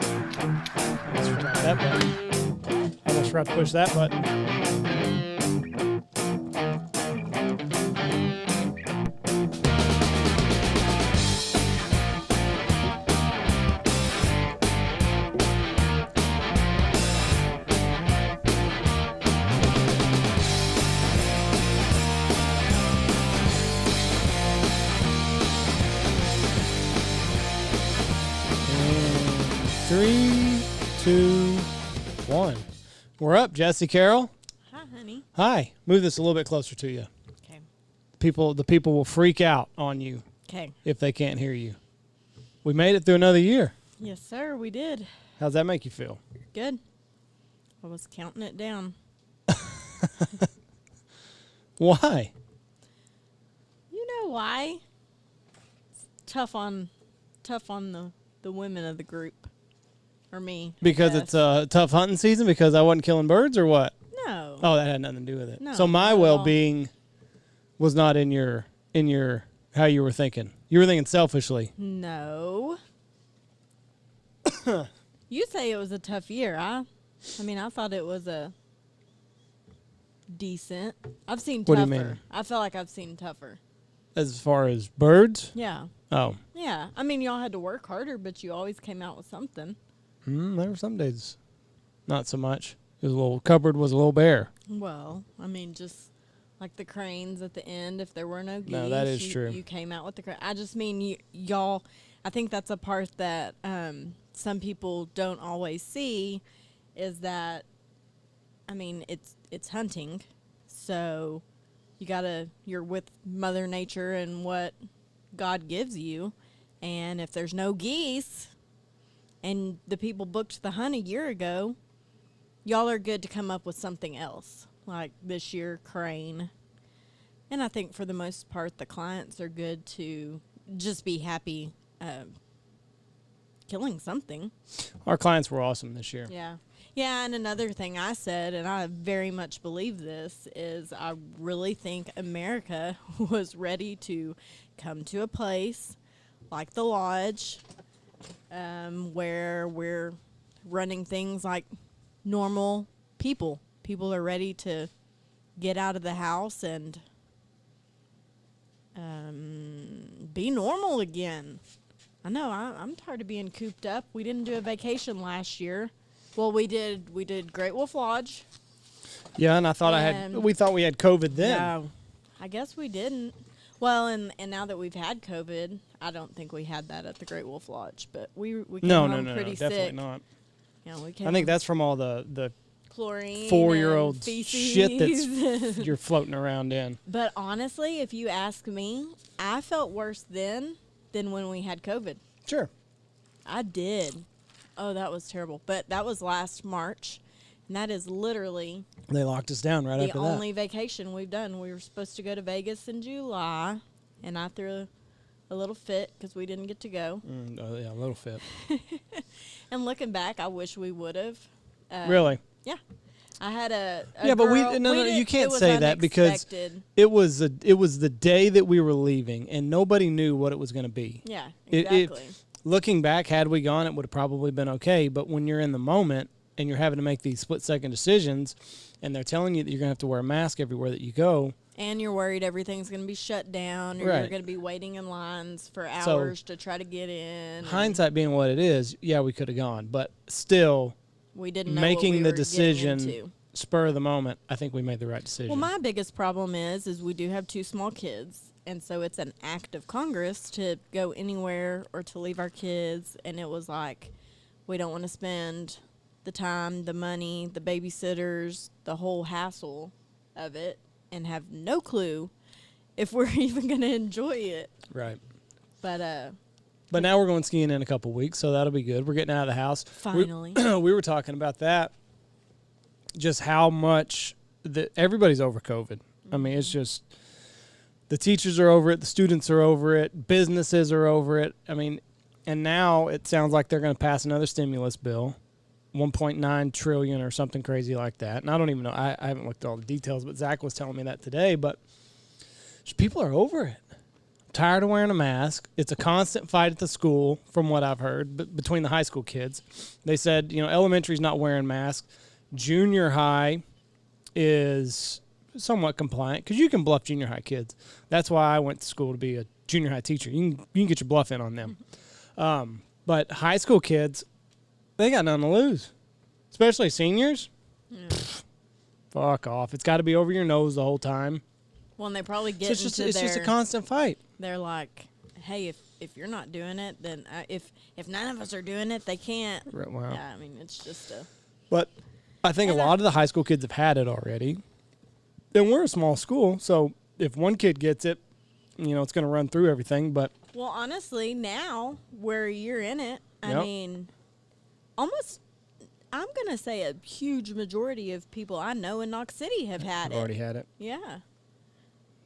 Almost forgot that button. Almost forgot to push that button. Three, two, one. We're up, Jesse Carroll. Hi, honey. Hi. Move this a little bit closer to you. Okay. The people will freak out on you Okay. if they can't hear you. We made it through another year. Yes, sir, we did. How's that make you feel? Good. I was counting it down. Why? You know why? It's tough on the women of the group. Or me. Because it's a tough hunting season because I wasn't killing birds or what? No. Oh, that had nothing to do with it. No, so my not at all. well-being was not in your how you were thinking. You were thinking selfishly. No. You say it was a tough year. I mean, I thought it was a decent. I've seen What tougher. do you mean? I feel like I've seen tougher. As far as birds? Yeah. Oh. Yeah. I mean, y'all had to work harder, but you always came out with something. There were some days not so much. It was cupboard was a little bare. Well, I mean, just like the cranes at the end, if there were no geese. No, that is true. You came out with the crane. I just mean, y'all, I think that's a part that some people don't always see is that, I mean, it's hunting. So you're with Mother Nature and what God gives you. And if there's no geese and the people booked the hunt a year ago, y'all are good to come up with something else. Like this year, crane. And I think for the most part, the clients are good to just be happy killing something. Our clients were awesome this year. Yeah. Yeah, and another thing I said, and I very much believe this, is I really think America was ready to come to a place like the Lodge, where we're running things like normal people. People are ready to get out of the house and be normal again. I know, I'm tired of being cooped up. We didn't do a vacation last year. Well, we did Great Wolf Lodge. Yeah, and I thought we thought we had COVID then. No, I guess we didn't. Well, and now that we've had COVID, I don't think we had that at the Great Wolf Lodge, but we came home pretty sick. Definitely not. Yeah, we came I think that's from all the chlorine 4-year-old and feces. shit that's you're floating around in. But honestly, if you ask me, I felt worse then than when we had COVID. Sure. I did. Oh, that was terrible. But that was last March, and that is literally They locked us down right the after that. only vacation we've done. We were supposed to go to Vegas in July, and I threw a little fit because we didn't get to go. Yeah, a little fit. And looking back, I wish we would have. Really? Yeah. I had a Yeah, but girl, you can't it was say that because unexpected. it was the day that we were leaving, and nobody knew what it was going to be. Yeah, It- exactly. Looking back, had we gone, it would have probably been okay. But when you're in the moment and you're having to make these split-second decisions, and they're telling you that you're going to have to wear a mask everywhere that you go, And you're worried everything's going to be shut down, or Right. you're going to be waiting in lines for hours to try to get in. hindsight being what it is, yeah, we could have gone. But still, We didn't know making what we the were decision getting into. spur of the moment, I think we made the right decision. Well, my biggest problem is we do have 2 small kids, and so it's an act of Congress to go anywhere or to leave our kids, and it was like, we don't want to spend the time, the money, the babysitters, the whole hassle of it, and have no clue if we're even going to enjoy it. Right. But now we're going skiing in a couple weeks, so that'll be good. We're getting out of the house. Finally. We were talking about that, just how much everybody's over COVID. I mean, it's just the teachers are over it, the students are over it, businesses are over it. I mean, and now it sounds like they're going to pass another stimulus bill, 1.9 trillion or something crazy like that. And I don't even know. I haven't looked at all the details, but Zach was telling me that today. But People are over it. Tired of wearing a mask. It's a constant fight at the school, from what I've heard, between the high school kids. They said, elementary's not wearing masks. Junior high is somewhat compliant because you can bluff junior high kids. That's why I went to school to be a junior high teacher. You can get your bluff in on them. But high school kids, they got nothing to lose, especially seniors. Yeah. Fuck off. It's got to be over your nose the whole time. Well, and they probably get It's just a constant fight. They're like, hey, if you're not doing it, then if none of us are doing it, they can't. Right, wow. Yeah, I mean, it's just a... But I think a lot of the high school kids have had it already. And we're a small school, so if one kid gets it, it's going to run through everything. But well, honestly, now where you're in it, I mean, almost, I'm going to say a huge majority of people I know in Knox City have had it. Already had it. Yeah.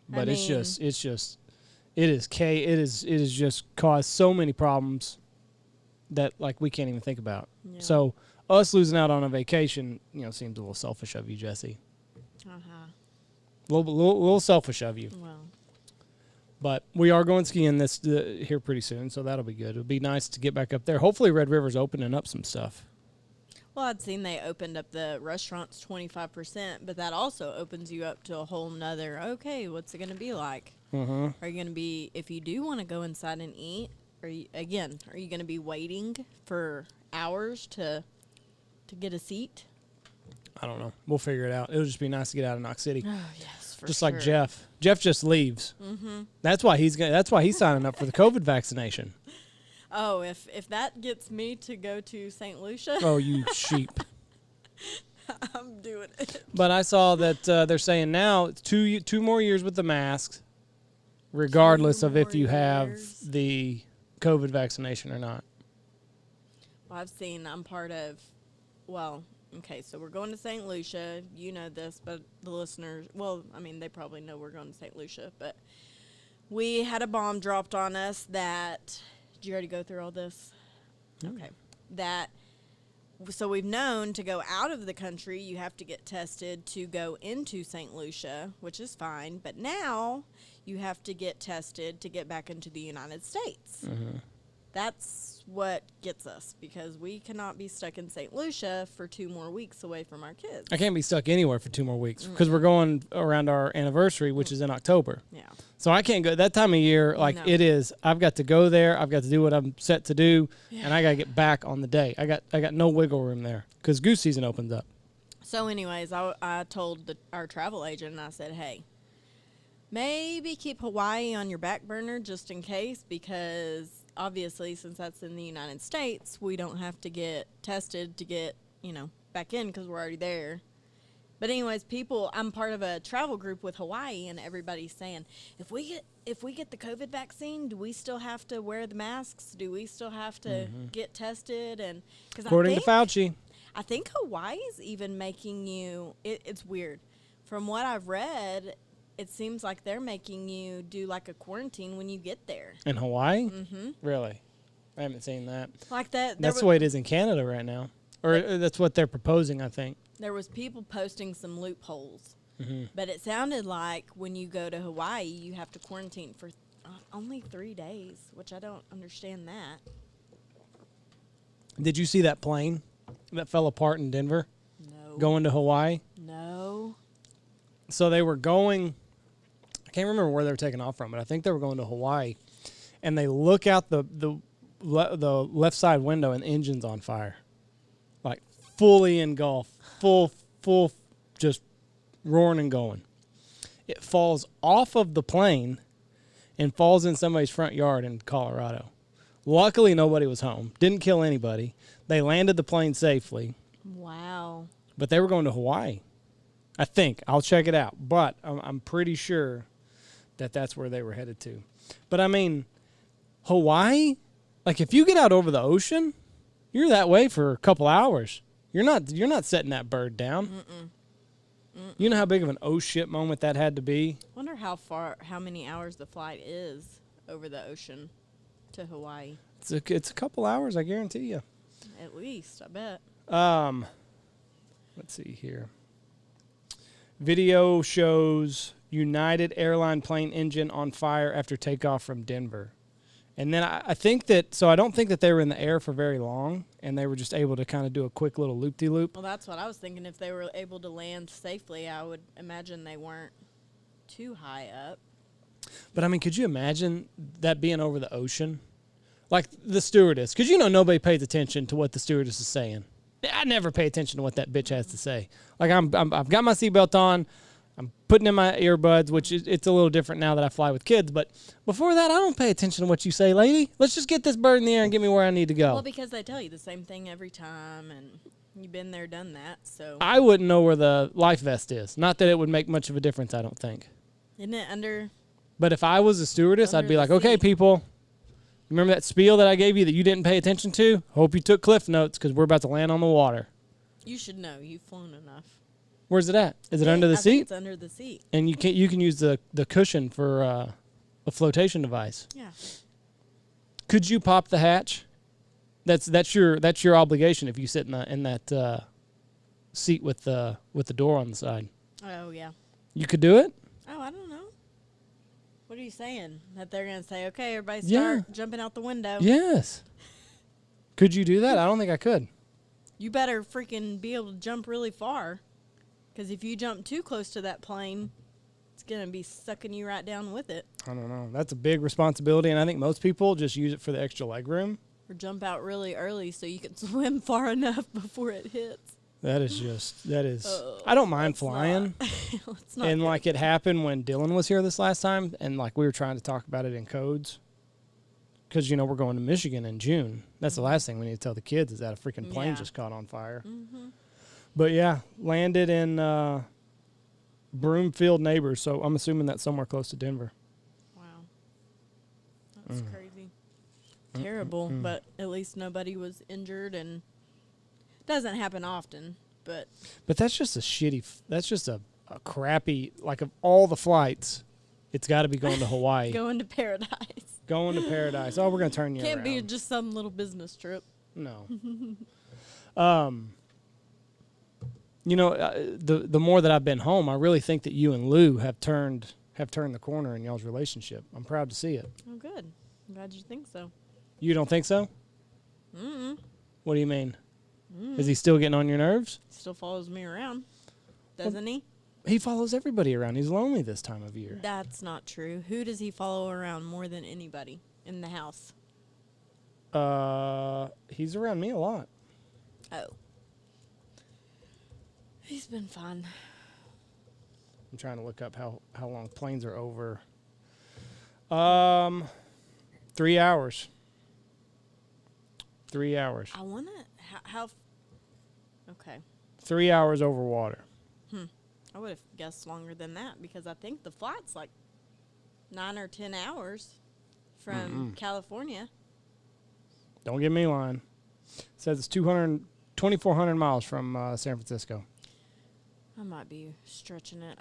But it is just caused so many problems that we can't even think about. Yeah. So us losing out on a vacation, seems a little selfish of you, Jessy. A little selfish of you. Well, but we are going skiing this here pretty soon, so that'll be good. It'll be nice to get back up there. Hopefully, Red River's opening up some stuff. well, I'd seen they opened up the restaurants 25%, but that also opens you up to a whole nother, okay, what's it going to be like? Mm-hmm. Are you going to be, if you do want to go inside and eat, are you going to be waiting for hours to get a seat? I don't know. We'll figure it out. It'll just be nice to get out of Knox City. Oh, yes, for just sure. like Jeff. Jeff just leaves. Mm-hmm. That's why he's signing up for the COVID vaccination. Oh, if that gets me to go to St. Lucia. Oh, you sheep. I'm doing it. But I saw that they're saying now it's two more years with the masks, regardless of if you have the COVID vaccination or not. Well, I'm part of, okay, so we're going to St. Lucia. You know this, but the listeners, they probably know we're going to St. Lucia, but we had a bomb dropped on us that, did you already go through all this? Mm. Okay. So we've known to go out of the country, you have to get tested to go into St. Lucia, which is fine, but now you have to get tested to get back into the United States. Mm-hmm. That's what gets us, because we cannot be stuck in St. Lucia for 2 more weeks away from our kids. I can't be stuck anywhere for 2 more weeks because we're going around our anniversary, which is in October. Yeah. So I can't go that time of year. It is. I've got to go there. I've got to do what I'm set to do, and I got to get back on the day. I got no wiggle room there because goose season opens up. So, anyways, I told our travel agent, and I said, hey, maybe keep Hawaii on your back burner just in case, because obviously, since that's in the United States, we don't have to get tested to get, back in because we're already there. But anyways, I'm part of a travel group with Hawaii, and everybody's saying, if we get the COVID vaccine, do we still have to wear the masks? Do we still have to get tested? And according to Fauci, I think Hawaii's even making you. It's weird. From what I've read, it seems like they're making you do like a quarantine when you get there. In Hawaii? Mm-hmm. Really? I haven't seen that. Like that. That's the way it is in Canada right now. Or that's what they're proposing, I think. There was people posting some loopholes. Mm-hmm. But it sounded like when you go to Hawaii, you have to quarantine for only 3 days, which I don't understand that. Did you see that plane that fell apart in Denver? No. Going to Hawaii? No. So they were going, I can't remember where they were taking off from, but I think they were going to Hawaii. And they look out the left side window and the engine's on fire. Like fully engulfed, full, just roaring and going. It falls off of the plane and falls in somebody's front yard in Colorado. Luckily, nobody was home. Didn't kill anybody. They landed the plane safely. Wow. But they were going to Hawaii. I think. I'll check it out. But I'm pretty sure that that's where they were headed to. But, I mean, Hawaii, like if you get out over the ocean, you're that way for a couple hours. You're not setting that bird down. Mm-mm. Mm-mm. You know how big of an oh shit moment that had to be? Wonder how many hours the flight is over the ocean to Hawaii. It's a couple hours, I guarantee you. At least, I bet. Let's see here. Video shows United Airline plane engine on fire after takeoff from Denver. And then I think that, so I don't think that they were in the air for very long, and they were just able to kind of do a quick little loop-de-loop. Well, that's what I was thinking. If they were able to land safely, I would imagine they weren't too high up. But, I mean, could you imagine that being over the ocean? Like the stewardess. Because, nobody pays attention to what the stewardess is saying. I never pay attention to what that bitch has to say. Like, I've got my seatbelt on. I'm putting in my earbuds, which it's a little different now that I fly with kids. But before that, I don't pay attention to what you say, lady. Let's just get this bird in the air and get me where I need to go. Well, because they tell you the same thing every time, and you've been there, done that. So I wouldn't know where the life vest is. Not that it would make much of a difference, I don't think. Isn't it under? But if I was a stewardess, I'd be like, okay, seat. people, remember that spiel that I gave you that you didn't pay attention to? Hope you took cliff notes because we're about to land on the water. You should know. You've flown enough. Where's it at? Is it under the I seat? think it's under the seat. And you can use the cushion for a flotation device. Yeah. Could you pop the hatch? That's your obligation if you sit in that seat with the door on the side. Oh yeah. You could do it? Oh, I don't know. What are you saying? That they're gonna say, okay, everybody start jumping out the window. Yes. Could you do that? I don't think I could. You better freaking be able to jump really far. Because if you jump too close to that plane, it's going to be sucking you right down with it. I don't know. That's a big responsibility, and I think most people just use it for the extra leg room. Or jump out really early so you can swim far enough before it hits. That is I don't mind flying. It's not and good. like it happened when Dylan was here this last time, and like we were trying to talk about it in codes. Because, we're going to Michigan in June. That's the last thing we need to tell the kids is that a freaking plane just caught on fire. Mm-hmm. But, yeah, landed in Broomfield Neighbors, so I'm assuming that's somewhere close to Denver. Wow. That's crazy. Terrible, but at least nobody was injured, and it doesn't happen often, but... But that's just that's just a crappy, like of all the flights, it's got to be going to Hawaii. Going to paradise. Going to paradise. Oh, we're going to turn you Can't around. be just some little business trip. No. The more that I've been home, I really think that you and Lou have turned the corner in y'all's relationship. I'm proud to see it. Oh, good. I'm glad you think so. You don't think so? Mm-mm. What do you mean? Is he still getting on your nerves? Still follows me around, doesn't he? He follows everybody around. He's lonely this time of year. That's not true. Who does he follow around more than anybody in the house? He's around me a lot. Oh. He's been fun. I'm trying to look up how long planes are over. 3 hours. 3 hours. I want to... How... Okay. 3 hours over water. I would have guessed longer than that because I think the flight's like 9 or 10 hours from California. Don't get me lying. It says it's 2,400 miles from San Francisco. I might be stretching it.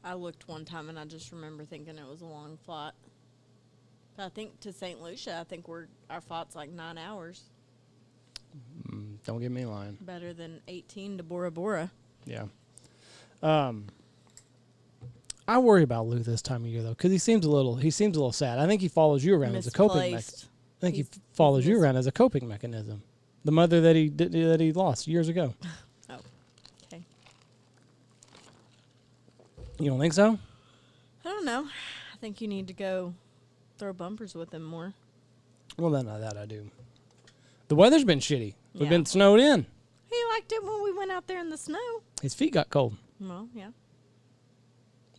I looked one time and I just remember thinking it was a long flight. But I think to St. Lucia, I think our flight's like 9 hours. Don't get me lying. Better than 18 to Bora Bora. Yeah. I worry about Lou this time of year though, because he seems a little sad. I think he follows you around as a coping mechanism. I think he follows you around as a coping mechanism. The mother that he lost years ago. Oh, okay. You don't think so? I don't know. I think you need to go throw bumpers with him more. Well, then that I do. The weather's been shitty. We've Yeah. been snowed in. He liked it when we went out there in the snow. His feet got cold. Well, yeah.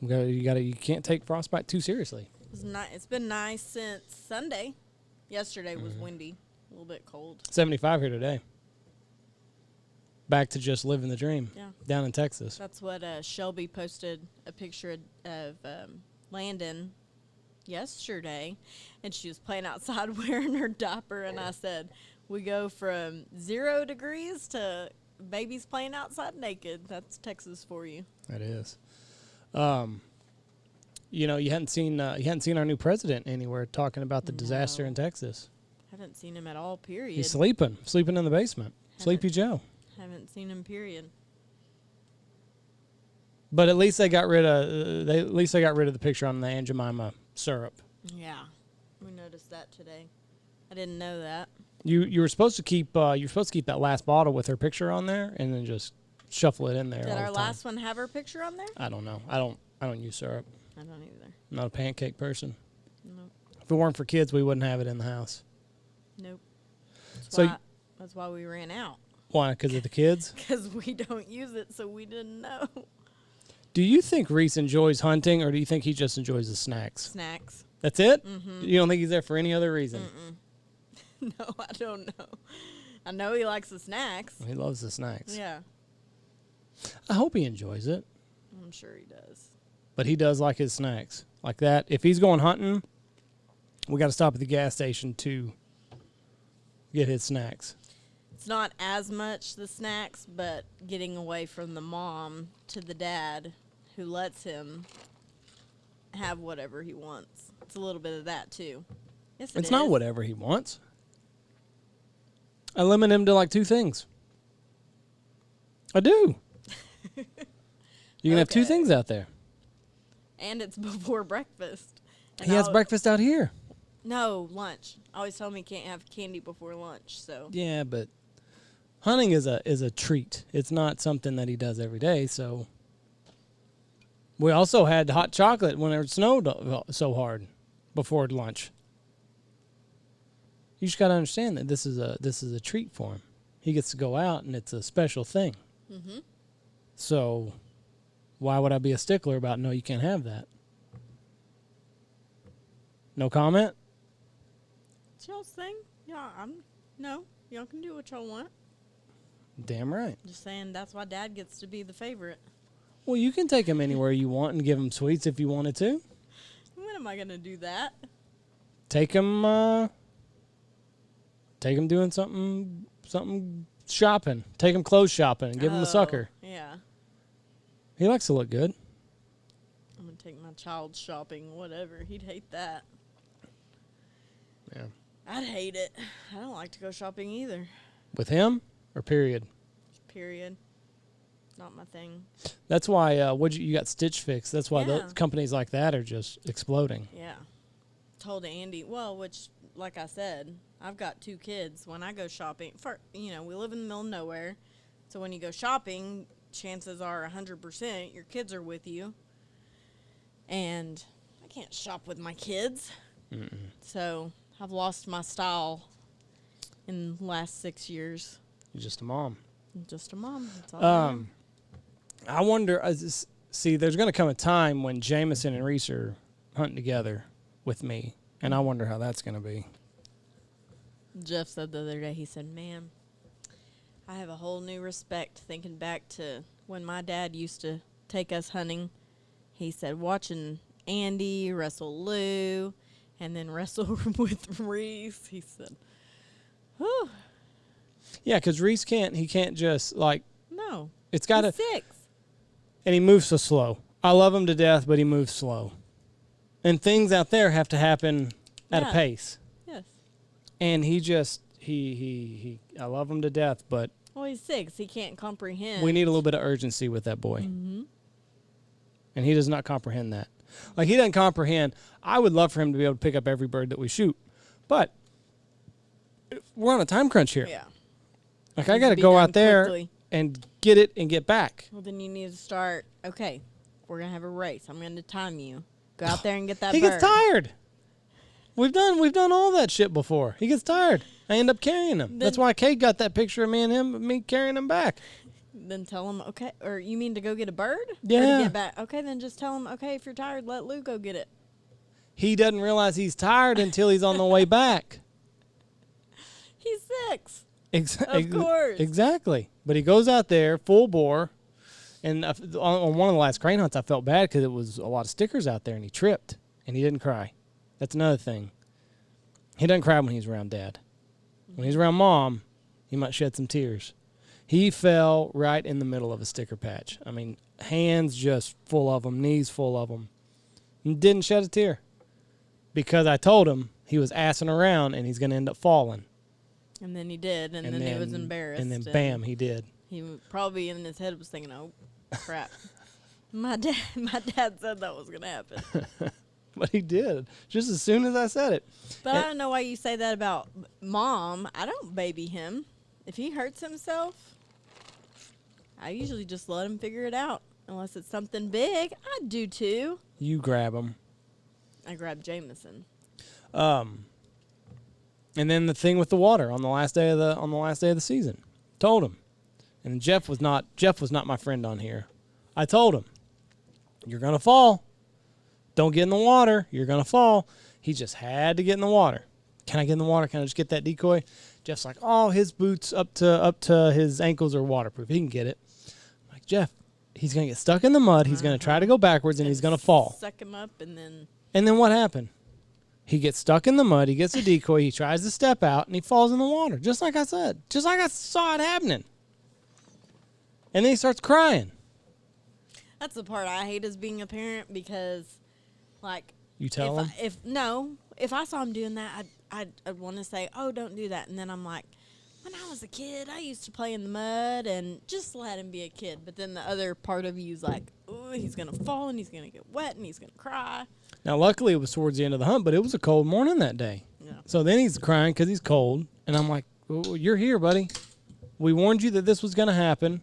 You can't take frostbite too seriously. It's been nice since Sunday. Yesterday was windy, a little bit cold. 75 here today. Back to just living the dream. Yeah. Down in Texas. That's what Shelby posted a picture of Landon yesterday, and she was playing outside wearing her diaper, and I said, we go from 0 degrees to babies playing outside naked. That's Texas for you. That is. You hadn't seen our new president anywhere talking about the disaster in Texas. Haven't seen him at all, period. He's sleeping in the basement. Sleepy Joe. Haven't seen him, period. But at least they got rid of the picture on the Aunt Jemima syrup. Yeah, we noticed that today. I didn't know that. You were supposed to keep that last bottle with her picture on there, and then just shuffle it in there. Did all our the time. last one have her picture on there? I don't know. I don't use syrup. I don't either. I'm not a pancake person. Nope. If it weren't for kids, we wouldn't have it in the house. Nope. So That's why we ran out. Why? Because of the kids? Because we don't use it, so we didn't know. Do you think Reese enjoys hunting, or do you think he just enjoys the snacks? Snacks. That's it? Mm-hmm. You don't think he's there for any other reason? No, I don't know. I know he likes the snacks. He loves the snacks. Yeah. I hope he enjoys it. I'm sure he does. But he does like his snacks. Like that. If he's going hunting, we got to stop at the gas station to get his snacks. It's not as much the snacks, but getting away from the mom to the dad who lets him have whatever he wants. It's a little bit of that, too. Yes, It's not whatever he wants. I limit him to like 2 things. I do. You can have 2 things out there. And it's before breakfast. And He has breakfast out here. No, lunch. I always tell him he can't have candy before lunch, so. Yeah, but hunting is a treat. It's not something that he does every day, so. We also had hot chocolate when it snowed so hard before lunch. You just got to understand that this is a treat for him. He gets to go out, and it's a special thing. Mm-hmm. So why would I be a stickler about, no, you can't have that? No comment? It's y'all's thing. Yeah, no, y'all can do what y'all want. Damn right. Just saying that's why Dad gets to be the favorite. Well, you can take him anywhere you want and give him sweets if you wanted to. When am I going to do that? Take him doing something shopping. Take him clothes shopping and give him a sucker. Yeah. He likes to look good. I'm going to take my child shopping, whatever. He'd hate that. Yeah. I'd hate it. I don't like to go shopping either. With him or period? Period. Not my thing. That's why you got Stitch Fix. That's why Yeah. the companies like that are just exploding. Yeah. Told Andy, which, like I said, I've got 2 kids. When I go shopping, we live in the middle of nowhere. So when you go shopping, chances are 100% your kids are with you. And I can't shop with my kids. Mm-mm. So I've lost my style in the last 6 years. You're just a mom. I'm just a mom. That's all I am. I wonder, see, there's going to come a time when Jameson and Reese are hunting together with me, and I wonder how that's going to be. Jeff said the other day, he said, "Man, I have a whole new respect thinking back to when my dad used to take us hunting." He said, watching Andy wrestle Lou and then wrestle with Reese. He said, "Whew." Yeah, because Reese can't just, like, No. it's got to, He's 6. and he moves so slow. I love him to death, but he moves slow. And things out there have to happen at a pace. Yes. And he just, I love him to death, but Well, he's 6. He can't comprehend. we need a little bit of urgency with that boy. Mm-hmm. And he does not comprehend that. Like, he doesn't comprehend. I would love for him to be able to pick up every bird that we shoot. But we're on a time crunch here. Yeah. Like, I Needs got to to be go done out there quickly. and get it and get back. Well, then you need to start, okay, we're going to have a race. I'm going to time you. Go out there and get that He bird. gets tired. We've done all that shit before. He gets tired. I end up carrying him. That's why Kate got that picture of me carrying him back. Then tell him, okay, or you mean to go get a bird? Or Yeah. to get back? Okay, then just tell him, okay, if you're tired, let Lou go get it. He doesn't realize he's tired until he's on the way back. He's 6. Of course. Exactly. But he goes out there full bore. And on one of the last crane hunts, I felt bad because it was a lot of stickers out there, and he tripped, and he didn't cry. That's another thing. He doesn't cry when he's around Dad. When he's around Mom, he might shed some tears. He fell right in the middle of a sticker patch. I mean, hands just full of them, knees full of them. And didn't shed a tear. Because I told him he was assing around, and he's going to end up falling. And then he did, and then he was embarrassed. And then, bam, he did. He probably in his head was thinking, oh, crap. My dad said that was gonna happen. But he did, just as soon as I said it. But I don't know why you say that about Mom. I don't baby him. If he hurts himself, I usually just let him figure it out. Unless it's something big, I do too. You grab him. I grab Jameson. And then the thing with the water on the last day of the season. Told him. And Jeff was not my friend on here. I told him, you're gonna fall. Don't get in the water. You're gonna fall. He just had to get in the water. Can I get in the water? Can I just get that decoy? Jeff's like, oh, his boots up to his ankles are waterproof. He can get it. I'm like, Jeff, he's gonna get stuck in the mud. He's gonna try to go backwards and he's gonna fall. Suck him up and then. And then what happened? He gets stuck in the mud. He gets a decoy. He tries to step out, and he falls in the water, just like I said. Just like I saw it happening. And then he starts crying. That's the part I hate as being a parent because, like... You tell him? If I saw him doing that, I'd want to say, oh, don't do that. And then I'm like, when I was a kid, I used to play in the mud and just let him be a kid. But then the other part of you is like, oh, he's going to fall and he's going to get wet and he's going to cry. Now, luckily, it was towards the end of the hunt, but it was a cold morning that day. Yeah. So then he's crying because he's cold. And I'm like, well, you're here, buddy. We warned you that this was going to happen.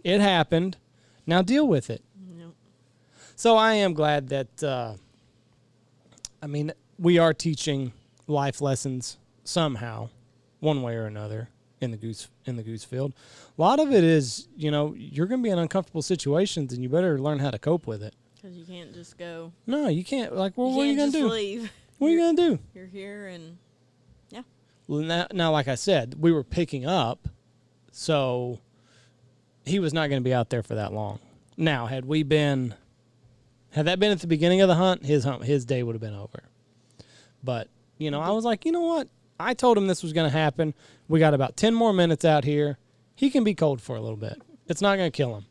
It happened. Now deal with it. Yep. So I am glad that, we are teaching life lessons somehow, one way or another, in the goose field. A lot of it is, you're going to be in uncomfortable situations, and you better learn how to cope with it. Because you can't just go. No, you can't. Like, well, what are you going going to do? Leave. What are you going to do? You're here and, yeah. Well, now, like I said, we were picking up, so he was not going to be out there for that long. Now, had that been at the beginning of the hunt, his day would have been over. But, I was like, you know what? I told him this was going to happen. We got about 10 more minutes out here. He can be cold for a little bit. It's not going to kill him.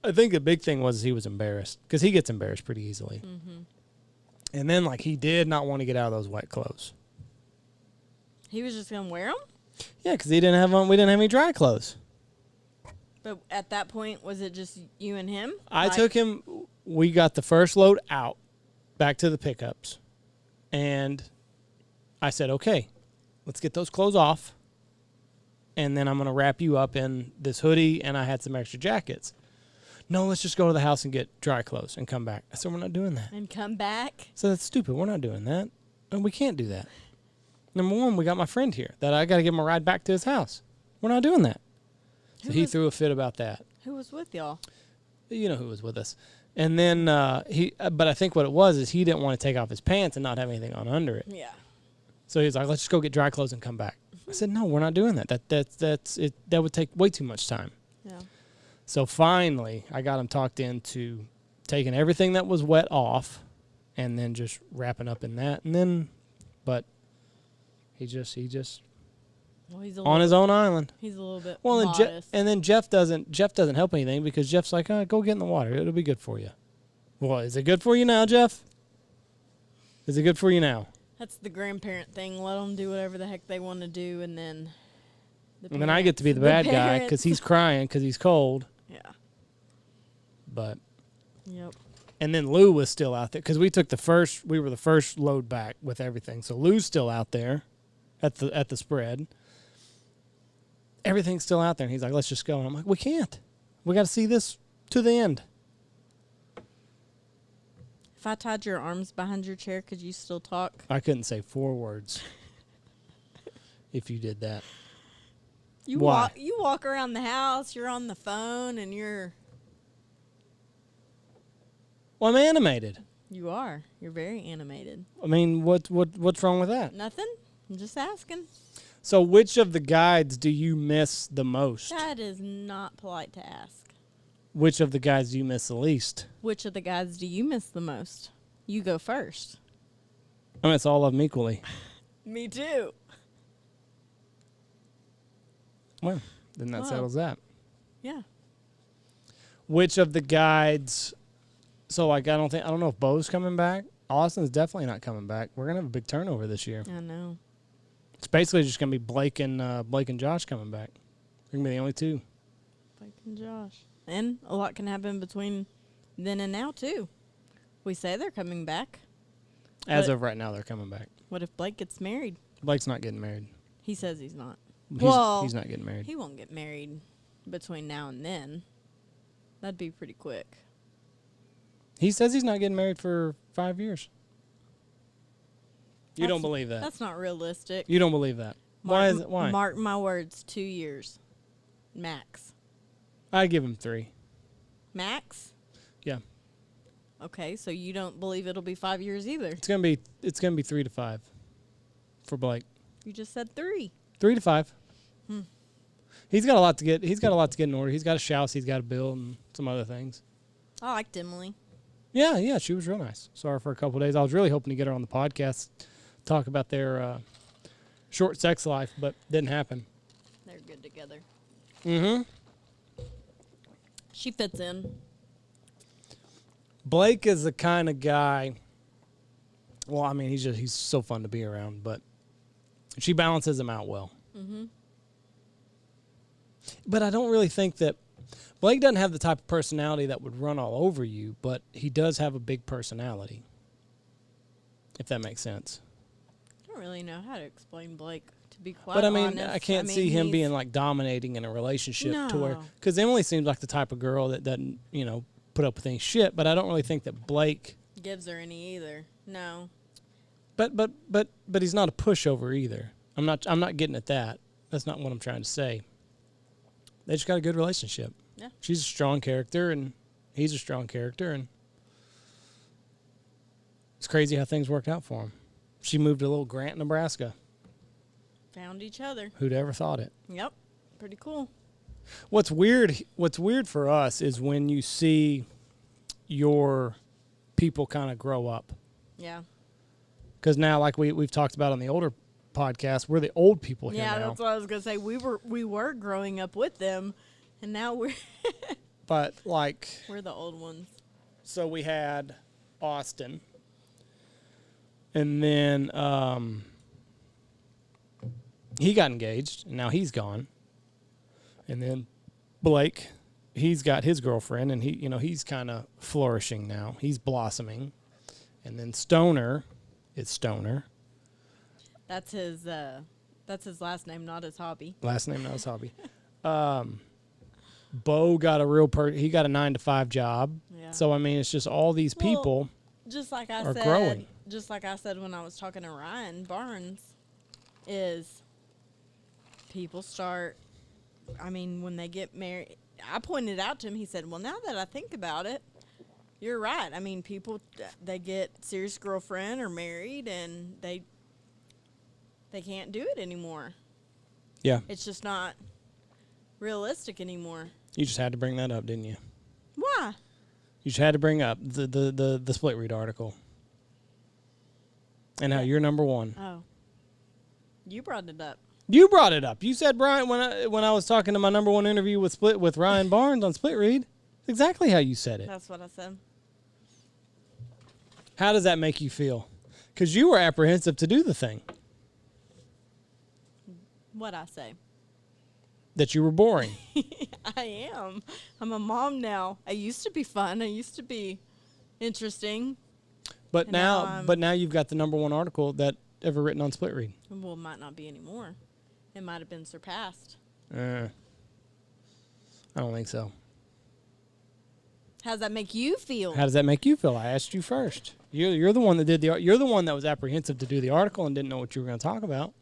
I think the big thing was he was embarrassed because he gets embarrassed pretty easily. Mm-hmm. And then, he did not want to get out of those wet clothes. He was just going to wear them? Yeah, because we didn't have any dry clothes. But at that point, was it just you and him? I took him. We got the first load out, back to the pickups. And I said, okay, let's get those clothes off. And then I'm going to wrap you up in this hoodie, and I had some extra jackets. No, let's just go to the house and get dry clothes and come back. I said, we're not doing that. And come back? So that's stupid. We're not doing that. And we can't do that. Number one, we got my friend here that I got to give him a ride back to his house. We're not doing that. So he threw a fit about that. Who was with y'all? You know who was with us. And then but I think what it was is he didn't want to take off his pants and not have anything on under it. Yeah. So he was like, let's just go get dry clothes and come back. I said, no, we're not doing that. That's it. That would take way too much time. Yeah. So finally, I got him talked into taking everything that was wet off and then just wrapping up in that. And then, but he just well, he's on his own island. He's a little bit modest. And then Jeff doesn't help anything because Jeff's like, go get in the water. It'll be good for you. Well, is it good for you now, Jeff? Is it good for you now? That's the grandparent thing. Let them do whatever the heck they want to do, and then I get to be the bad guy because he's crying because he's cold. Yeah. But. Yep. And then Lou was still out there because we were the first load back with everything. So Lou's still out there at the spread. Everything's still out there. And he's like, let's just go. And I'm like, we can't. We got to see this to the end. If I tied your arms behind your chair, could you still talk? I couldn't say 4 words if you did that. You walk around the house, you're on the phone, and you're... Well, I'm animated. You are. You're very animated. I mean, what's wrong with that? Nothing. I'm just asking. So which of the guides do you miss the most? That is not polite to ask. Which of the guides do you miss the least? Which of the guides do you miss the most? You go first. I miss all of them equally. Me too. Well, then that settles that. Yeah. Which of the guides... So, I don't know if Bo's coming back. Austin's definitely not coming back. We're going to have a big turnover this year. I know. It's basically just going to be Blake and Josh coming back. They're going to be the only 2. Blake and Josh. And a lot can happen between then and now, too. We say they're coming back. As of right now, they're coming back. What if Blake gets married? Blake's not getting married. He says he's not. He's not getting married. He won't get married between now and then. That'd be pretty quick. He says he's not getting married for 5 years. You don't believe that. That's not realistic. You don't believe that. Why is it? Why? Mark my words, 2 years. Max. I give him 3. Max? Yeah. Okay, so you don't believe it'll be 5 years either. It's gonna be 3 to 5 for Blake. You just said 3. 3 to 5. He's got a lot to get. He's got a lot to get in order. He's got a house. He's got to build and some other things. I liked Emily. Yeah, she was real nice. Saw her for a couple of days. I was really hoping to get her on the podcast, talk about their short sex life, but didn't happen. They're good together. Mm-hmm. She fits in. Blake is the kind of guy. Well, I mean, he's so fun to be around, but she balances him out well. Mm-hmm. But I don't really think that Blake doesn't have the type of personality that would run all over you, but he does have a big personality, if that makes sense. I don't really know how to explain Blake, to be quite honest. But I mean, honest. I can't see him being like dominating in a relationship to where, No. because Emily seems like the type of girl that doesn't, put up with any shit. But I don't really think that Blake gives her any either. No. But he's not a pushover either. I'm not getting at that. That's not what I'm trying to say. They just got a good relationship. Yeah. She's a strong character, and he's a strong character, and it's crazy how things worked out for him. She moved to little Grant, Nebraska. Found each other. Who'd ever thought it? Yep. Pretty cool. What's weird for us is when you see your people kind of grow up. Yeah. Because now, like we've talked about on the older podcast, we're the old people here Yeah, now. that's what I was gonna say. We were growing up with them, and now we're But like we're the old ones. So we had Austin, and then he got engaged, and now he's gone. And then Blake, he's got his girlfriend, and he's kind of flourishing now. He's blossoming. And then Stoner is Stoner. That's his last name, not his hobby. Last name, not his hobby. Bo got he got a 9-to-5 job. Yeah. So I mean, it's just all these people just like I are said, growing. Just like I said when I was talking to Ryan Barnes, is people start. I mean, when they get married, I pointed out to him. He said, "Well, now that I think about it, you're right. I mean, people they get serious girlfriend or married, and they can't do it anymore. Yeah. It's just not realistic anymore." You just had to bring that up, didn't you? Why? You just had to bring up the Split Read article. And how you're number one. Oh. You brought it up. You brought it up. You said, Brian, when I was talking to my number one interview with Ryan Barnes on Split Read, exactly how you said it. That's what I said. How does that make you feel? Because you were apprehensive to do the thing. What'd I say? That you were boring. I am. I'm a mom now. I used to be fun. I used to be interesting. But And now you've got the number one article that ever written on Split Read. Well, it might not be anymore. It might have been surpassed. I don't think so. How does that make you feel? How does that make you feel? I asked you first. You're the one that did you're the one that was apprehensive to do the article and didn't know what you were going to talk about.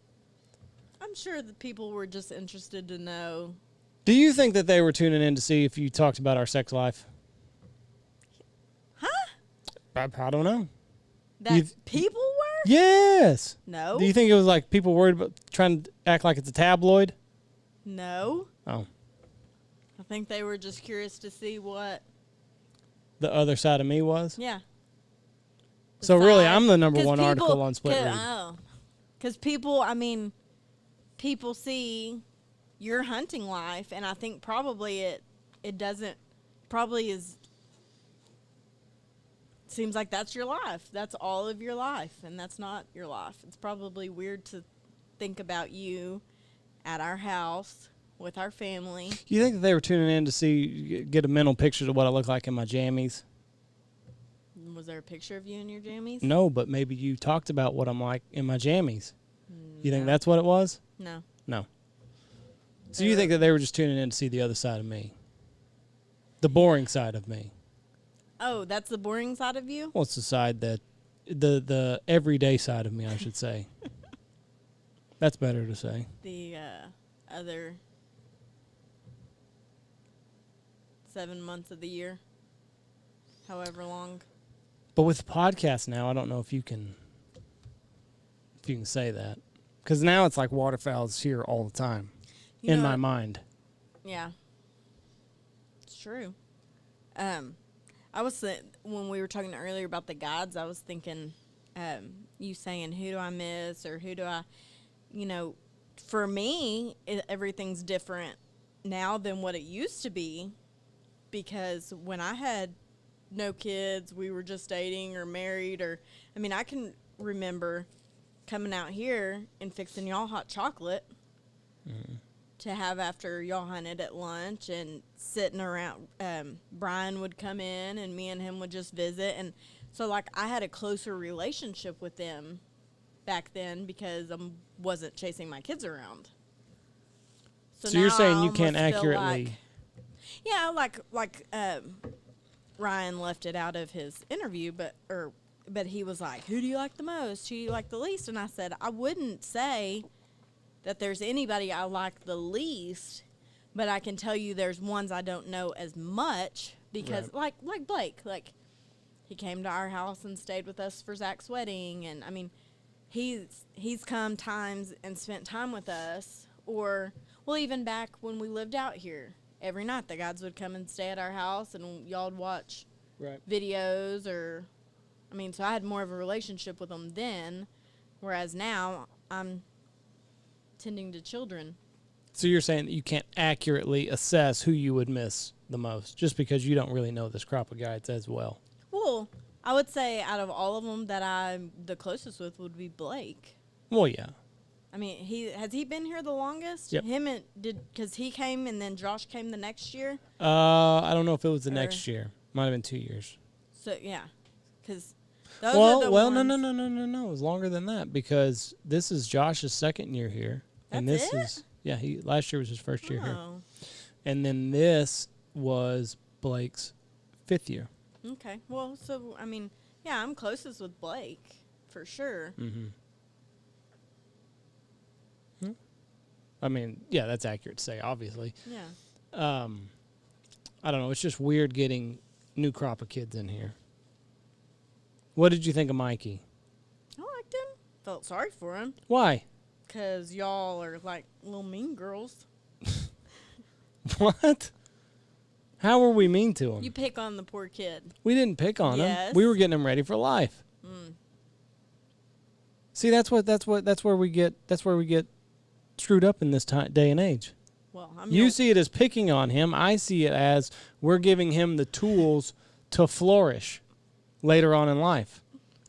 I'm sure that people were just interested to know. Do you think that they were tuning in to see if you talked about our sex life? Huh? I don't know. That people were? Yes. No. Do you think it was like people worried about trying to act like it's a tabloid? No. Oh. I think they were just curious to see what. The other side of me was? Yeah. So really, side- I'm the number 'cause one people- article on Split Read. Oh. Because people, I mean, people see your hunting life, and I think probably it doesn't, probably is, seems like that's your life. That's all of your life, and that's not your life. It's probably weird to think about you at our house with our family. You think that they were tuning in to get a mental picture of what I look like in my jammies? Was there a picture of you in your jammies? No, but maybe you talked about what I'm like in my jammies. You think No. that's what it was? No. No. So you think that they were just tuning in to see the other side of me? The boring side of me? Oh, that's the boring side of you? Well, it's the side that, the everyday side of me, I should say. That's better to say. The other 7 months of the year, however long. But with the podcast now, I don't know if you can say that, because now it's like waterfowl's here all the time in my mind. Yeah, it's true. I was when we were talking earlier about the guides, I was thinking, you saying who do I miss or who do I, for me, everything's different now than what it used to be, because when I had no kids, we were just dating or married, I can remember coming out here and fixing y'all hot chocolate to have after y'all hunted at lunch, and sitting around. Brian would come in and me and him would just visit, and so I had a closer relationship with them back then because I wasn't chasing my kids around. So you're saying you can't accurately... Ryan left it out of his interview, but he was like, who do you like the most? Who do you like the least? And I said, I wouldn't say that there's anybody I like the least, but I can tell you there's ones I don't know as much because, like Blake, he came to our house and stayed with us for Zach's wedding, and he's come times and spent time with us, even back when we lived out here. Every night the guides would come and stay at our house, and y'all would watch videos so I had more of a relationship with them then, whereas now I'm tending to children. So you're saying that you can't accurately assess who you would miss the most just because you don't really know this crop of guides as well? Well, I would say out of all of them that I'm the closest with would be Blake. Well, yeah. Has he been here the longest? Yep. Because he came and then Josh came the next year? I don't know if it was the next year. Might have been 2 years. So, yeah. Because those are the ones. No. It was longer than that because this is Josh's second year here. That's last year was his first year here. Oh. And then this was Blake's 5th year. Okay. Well, so, I'm closest with Blake, for sure. Mm-hmm. That's accurate to say, obviously. Yeah. I don't know. It's just weird getting new crop of kids in here. What did you think of Mikey? I liked him. Felt sorry for him. Why? Because y'all are like little mean girls. What? How were we mean to him? You pick on the poor kid. We didn't pick on him. We were getting him ready for life. Mm. See, that's where we get screwed up in this day and age. Well, you see it as picking on him. I see it as we're giving him the tools to flourish later on in life.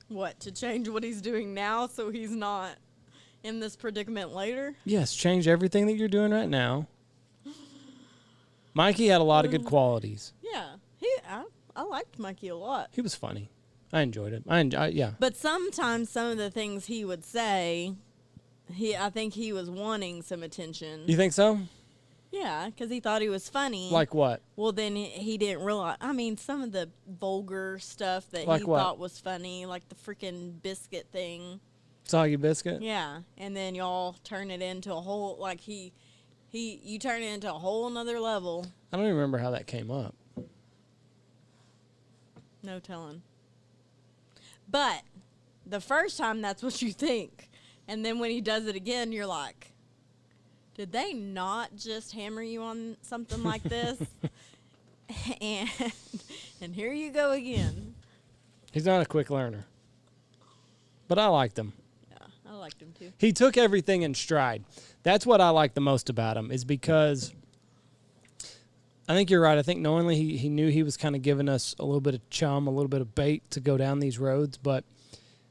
What, to change what he's doing now so he's not in this predicament later? Yes, change everything that you're doing right now. Mikey had a lot of good qualities. Yeah, I liked Mikey a lot. He was funny. I enjoyed it. Yeah. But sometimes some of the things he would say, I think he was wanting some attention. You think so? Yeah, because he thought he was funny. Like what? Well, then he didn't realize. Some of the vulgar stuff that like he what? thought was funny, like the freaking biscuit thing. Soggy biscuit? Yeah, and then y'all turn it into a whole, you turn it into a whole nother level. I don't even remember how that came up. No telling. But the first time, that's what you think. And then when he does it again, you're like, did they not just hammer you on something like this? and here you go again. He's not a quick learner. But I liked him. Yeah, I liked him too. He took everything in stride. That's what I like the most about him, is because I think you're right. I think knowingly he knew he was kind of giving us a little bit of chum, a little bit of bait to go down these roads, but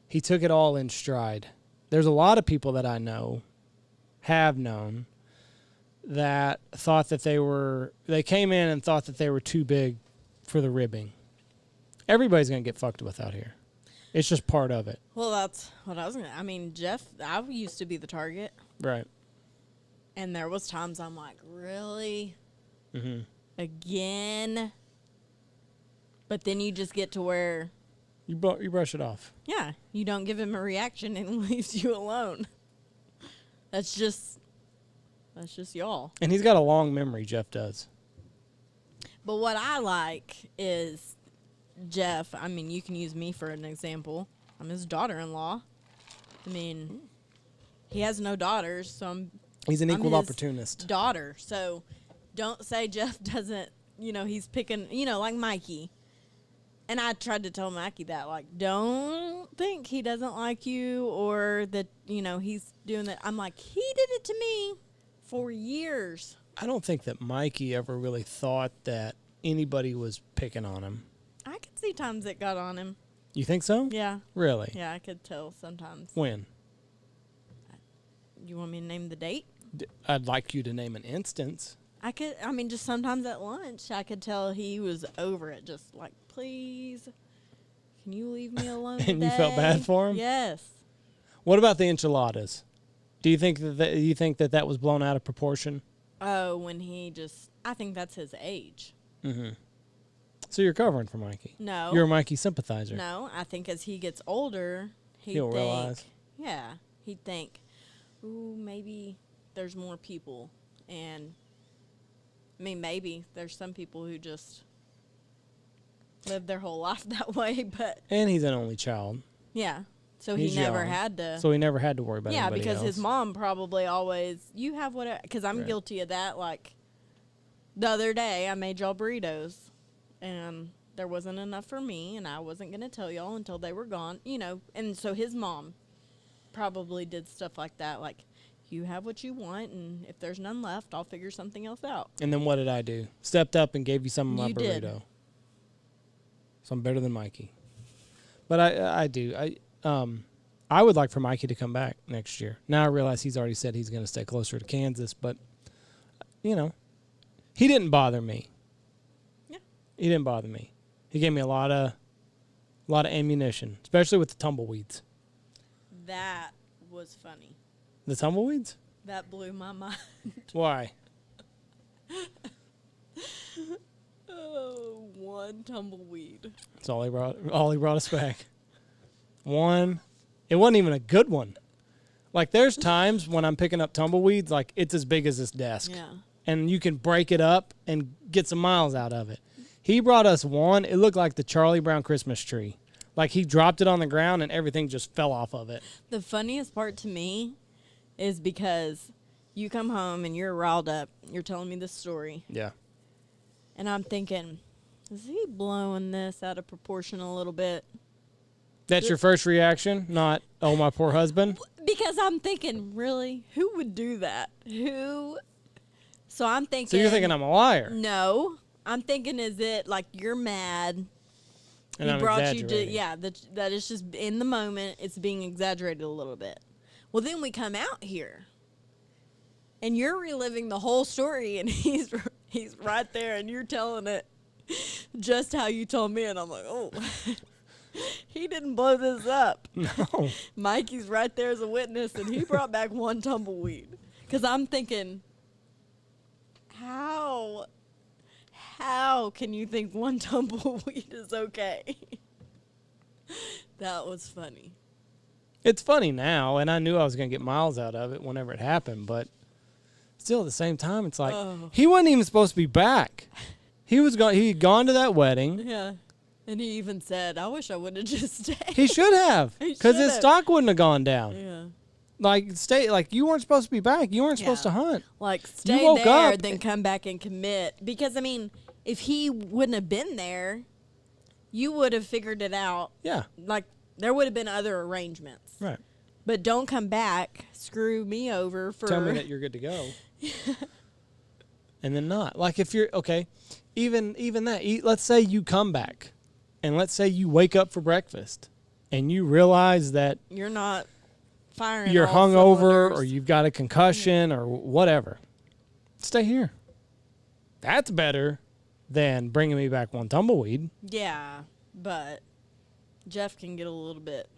he took it all in stride. There's a lot of people that I know, have known, that thought that they came in and thought that they were too big for the ribbing. Everybody's going to get fucked with out here. It's just part of it. Well, that's what I was going to, I mean, Jeff, I used to be the target. Right. And there was times I'm like, really? Mm-hmm. Again? But then you just get to where... You brush it off. Yeah. You don't give him a reaction and he leaves you alone. That's just y'all. And he's got a long memory, Jeff does. But what I like is Jeff, I mean, you can use me for an example. I'm his daughter-in-law. I mean, he has no daughters, so he's an equal his opportunist. Daughter. So don't say Jeff doesn't, he's picking, like Mikey. And I tried to tell Mikey that, like, don't think he doesn't like you or that, he's doing that. I'm like, he did it to me for years. I don't think that Mikey ever really thought that anybody was picking on him. I could see times it got on him. You think so? Yeah. Really? Yeah, I could tell sometimes. When? You want me to name the date? I'd like you to name an instance. Just sometimes at lunch, I could tell he was over it. Just like, please, can you leave me alone And today? you felt bad for him? Yes. What about the enchiladas? Do you think that was blown out of proportion? Oh, when I think that's his age. Mm-hmm. So you're covering for Mikey? No. You're a Mikey sympathizer? No, I think as he gets older, He'll realize. Yeah, he'd think, ooh, maybe there's more people. And, maybe there's some people who just live their whole life that way, but... And he's an only child. Yeah. So He's he never young. had to... So he never had to worry about anybody because else. his mom probably always... You have whatever... Because I'm Right. guilty of that. Like, the other day, I made y'all burritos, and there wasn't enough for me, and I wasn't going to tell y'all until they were gone, And so his mom probably did stuff like that, like, you have what you want, and if there's none left, I'll figure something else out. And then what did I do? Stepped up and gave you some of my You burrito. did. So I'm better than Mikey. But I do. I would like for Mikey to come back next year. Now I realize he's already said he's going to stay closer to Kansas, but, he didn't bother me. Yeah. He didn't bother me. He gave me a lot of ammunition, especially with the tumbleweeds. That was funny. The tumbleweeds? That blew my mind. Why? Oh, one tumbleweed. That's all he brought us back. One. It wasn't even a good one. Like, there's times when I'm picking up tumbleweeds, like, it's as big as this desk. Yeah. And you can break it up and get some miles out of it. He brought us one. It looked like the Charlie Brown Christmas tree. Like, he dropped it on the ground and everything just fell off of it. The funniest part to me is because you come home and you're riled up. You're telling me this story. Yeah. And I'm thinking, is he blowing this out of proportion a little bit? That's your first reaction? Not, oh, my poor husband? Because I'm thinking, really? Who would do that? Who? So I'm thinking. So you're thinking I'm a liar. No. I'm thinking, is it like you're mad? And he I'm brought you exaggerating. to, yeah, that is just in the moment, it's being exaggerated a little bit. Well, then we come out here, and you're reliving the whole story, and he's right there, and you're telling it just how you told me, and I'm like, oh, he didn't blow this up. No. Mikey's right there as a witness, and he brought back one tumbleweed. Because I'm thinking, how can you think one tumbleweed is okay? That was funny. It's funny now, and I knew I was going to get miles out of it whenever it happened, but still at the same time, it's like, he wasn't even supposed to be back. He'd gone to that wedding. Yeah. And he even said, I wish I would have just stayed. He should have, because his stock wouldn't have gone down. Yeah. Like, you weren't supposed to be back. You weren't supposed to hunt. Like, stay woke there, up- then come back and commit. Because, if he wouldn't have been there, you would have figured it out. Yeah. Like, there would have been other arrangements. Right. But don't come back, screw me over for... Tell me that you're good to go. And then not. Like, if you're, okay, even that, let's say you come back, and let's say you wake up for breakfast, and you realize that You're not firing you're all hungover, cylinders. or you've got a concussion, or whatever. Stay here. That's better than bringing me back one tumbleweed. Yeah, but Jeff can get a little bit.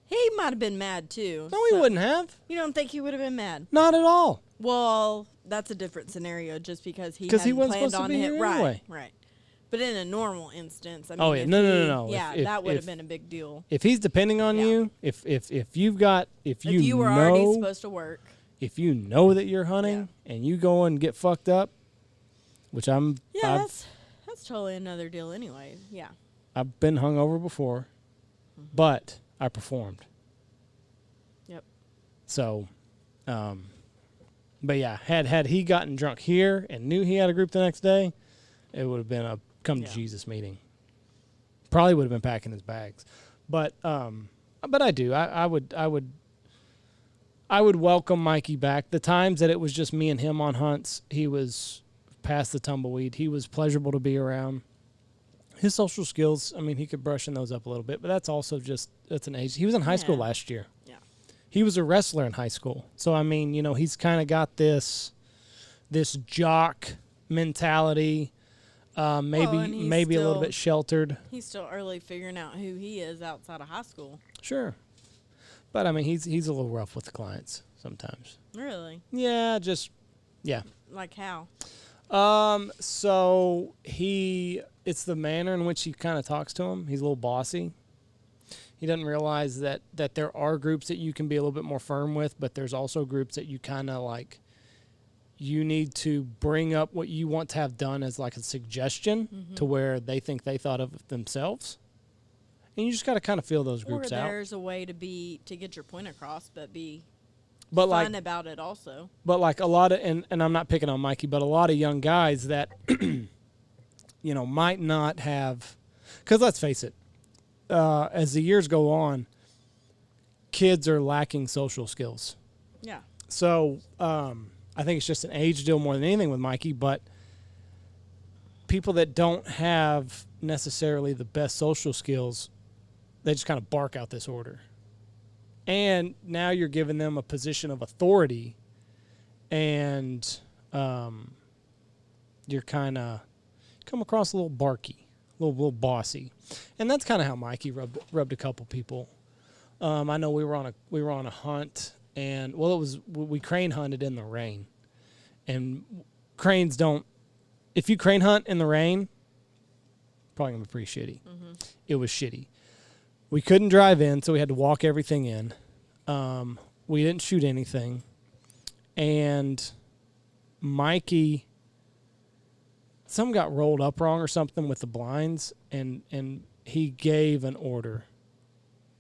He might have been mad too. No, he wouldn't have. You don't think he would have been mad? Not at all. Well, that's a different scenario, just because he Because he hadn't wasn't planned supposed to on be it. here Right, anyway. right. But in a normal instance, I mean, Oh, yeah. if No. Yeah, If- that would have if- been a big deal. If he's depending on Yeah. you, if you were know, already supposed to work. if you know that you're hunting and you go and get fucked up, which Yeah, that's totally another deal anyway. Yeah. I've been hungover before, but I performed. Yep. So, but yeah, had he gotten drunk here and knew he had a group the next day, it would have been a come to Jesus meeting. Probably would have been packing his bags, but I do. I would welcome Mikey back. The times that it was just me and him on hunts, he was past the tumbleweed. He was pleasurable to be around. His social skills, I mean, he could brushing those up a little bit, but that's also that's an age. He was in high school last year. Yeah. He was a wrestler in high school. So, I mean, he's kind of got this jock mentality, maybe a little bit sheltered. He's still early figuring out who he is outside of high school. Sure. But, I mean, he's a little rough with the clients sometimes. Really? Yeah, yeah. Like how? So it's the manner in which he kind of talks to him. He's a little bossy. He doesn't realize that there are groups that you can be a little bit more firm with, but there's also groups that you kind of like, you need to bring up what you want to have done as like a suggestion to where they think they thought of it themselves. And you just got to kind of feel those groups out. Or there's a way to get your point across, but be but fun about it also. But like a lot of, and I'm not picking on Mikey, but a lot of young guys that, might not have, because let's face it, as the years go on, kids are lacking social skills. Yeah. So I think it's just an age deal more than anything with Mikey, but people that don't have necessarily the best social skills, they just kind of bark out this order. And now you're giving them a position of authority, and you're kind of come across a little barky, a little bossy, and that's kind of how Mikey rubbed a couple people. I know we were on a hunt, and we crane hunted in the rain, and cranes don't. If you crane hunt in the rain, probably gonna be pretty shitty. Mm-hmm. It was shitty. We couldn't drive in, so we had to walk everything in. We didn't shoot anything. And Mikey, something got rolled up wrong or something with the blinds, and he gave an order.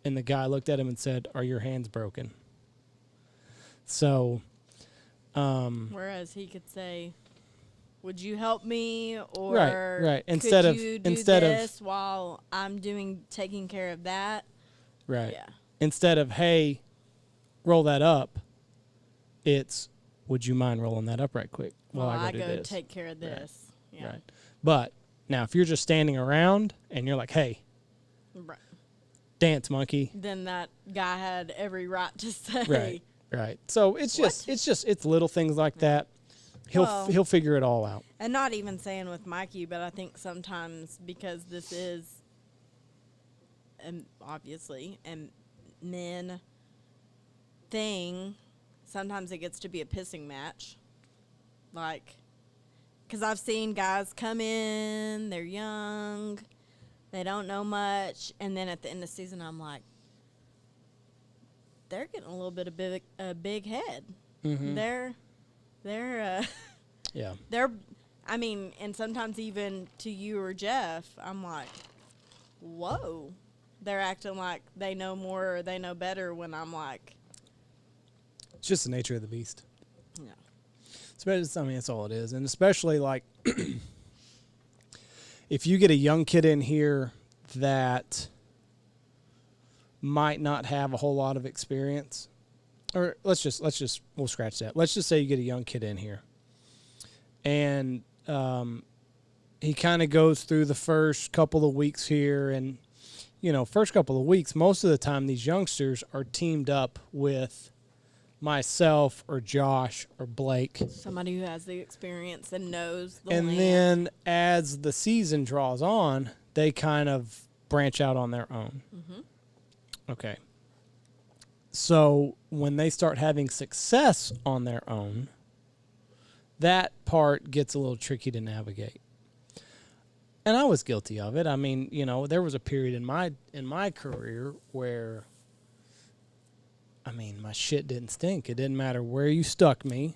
And the guy looked at him and said, "Are your hands broken?" So, whereas he could say, "Would you help me?" Or right. Could you do this while I'm taking care of that? Right. Yeah. Instead of, "Hey, roll that up," it's, "Would you mind rolling that up right quick while I go do this?" Take care of this. Right. Yeah. Right. But now, if you're just standing around and you're like, "Hey, dance, monkey," then that guy had every right to say. Right. So it's little things like that. He'll figure it all out. And not even saying with Mikey, but I think sometimes because this is, obviously, a men thing, sometimes it gets to be a pissing match. Like, because I've seen guys come in, they're young, they don't know much, and then at the end of the season, I'm like, they're getting a little bit of a big head. Mm-hmm. They're yeah. They're, I mean, and sometimes even to you or Jeff, I'm like, whoa. They're acting like they know more or they know better when I'm like. It's just the nature of the beast. Yeah. I mean, that's all it is. And especially, like, if you get a young kid in here that might not have a whole lot of experience, or we'll scratch that. Let's just say you get a young kid in here, and he kind of goes through the first couple of weeks here, and first couple of weeks, most of the time these youngsters are teamed up with myself or Josh or Blake. Somebody who has the experience and knows the And land. then as the season draws on, they kind of branch out on their own. Mm-hmm. Okay. So when they start having success on their own, that part gets a little tricky to navigate. And I was guilty of it. I mean, you know, there was a period in my career where, I mean, my shit didn't stink. It didn't matter where you stuck me.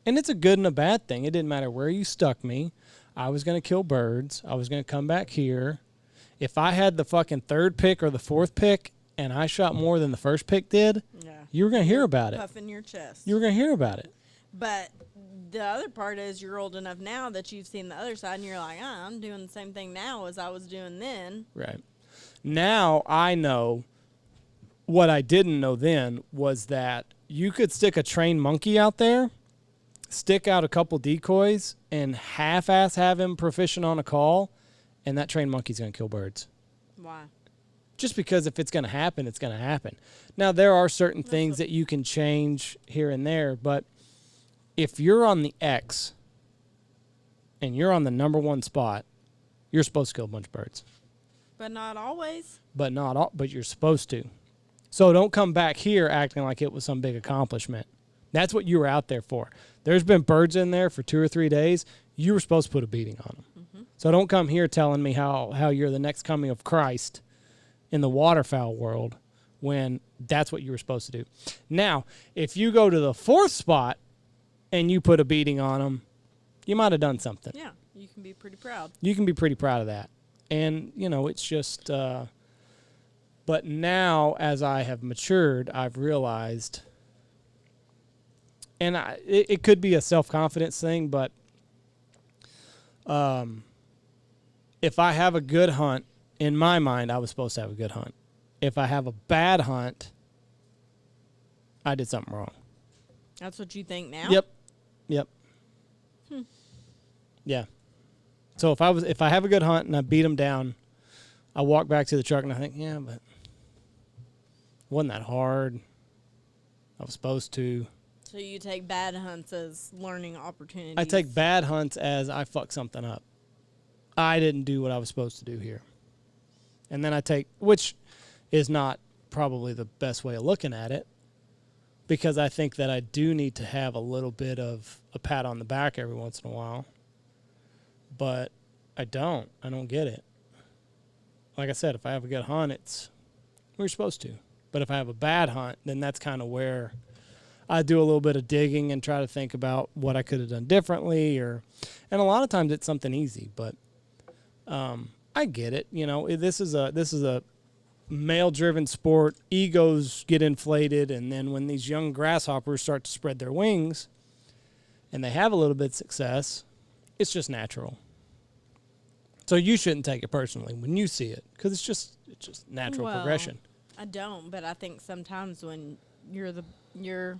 And it's a good and a bad thing. It didn't matter where you stuck me. I was going to kill birds. I was going to come back here. If I had the fucking third pick or the fourth pick and I shot more than the first pick did, you were going to hear about it. Puffing your chest. You were going to hear about it. But the other part is you're old enough now that you've seen the other side and you're like, I'm doing the same thing now as I was doing then. Right. Now I know what I didn't know then was that you could stick a trained monkey out there, stick out a couple decoys, and half-ass have him proficient on a call, and that trained monkey's going to kill birds. Why? Just because if it's going to happen, it's going to happen. Now, there are certain things that you can change here and there, but if you're on the X and you're on the number one spot, you're supposed to kill a bunch of birds. But not always. But not all, but you're supposed to. So don't come back here acting like it was some big accomplishment. That's what you were out there for. There's been birds in there for 2 or 3 days. You were supposed to put a beating on them. Mm-hmm. So don't come here telling me how you're the next coming of Christ in the waterfowl world when that's what you were supposed to do. Now, if you go to the 4th spot and you put a beating on them, you might have done something. Yeah, you can be pretty proud. You can be pretty proud of that. And, you know, it's just, but now as I have matured, I've realized, and it could be a self-confidence thing, but if I have a good hunt, in my mind, I was supposed to have a good hunt. If I have a bad hunt, I did something wrong. That's what you think now? Yep. Yeah. So if I have a good hunt and I beat them down, I walk back to the truck and I think, yeah, but it wasn't that hard. I was supposed to. So you take bad hunts as learning opportunities. I take bad hunts as I fucked something up. I didn't do what I was supposed to do here. And then I take, which is not probably the best way of looking at it, because I think that I do need to have a little bit of a pat on the back every once in a while. But I don't get it. Like I said, if I have a good hunt, we're supposed to. But if I have a bad hunt, then that's kind of where I do a little bit of digging and try to think about what I could have done differently, and a lot of times it's something easy, but I get it. You know, this is a male-driven sport. Egos get inflated, and then when these young grasshoppers start to spread their wings and they have a little bit of success, it's just natural. So you shouldn't take it personally when you see it, because it's just natural progression. I don't, but I think sometimes when you're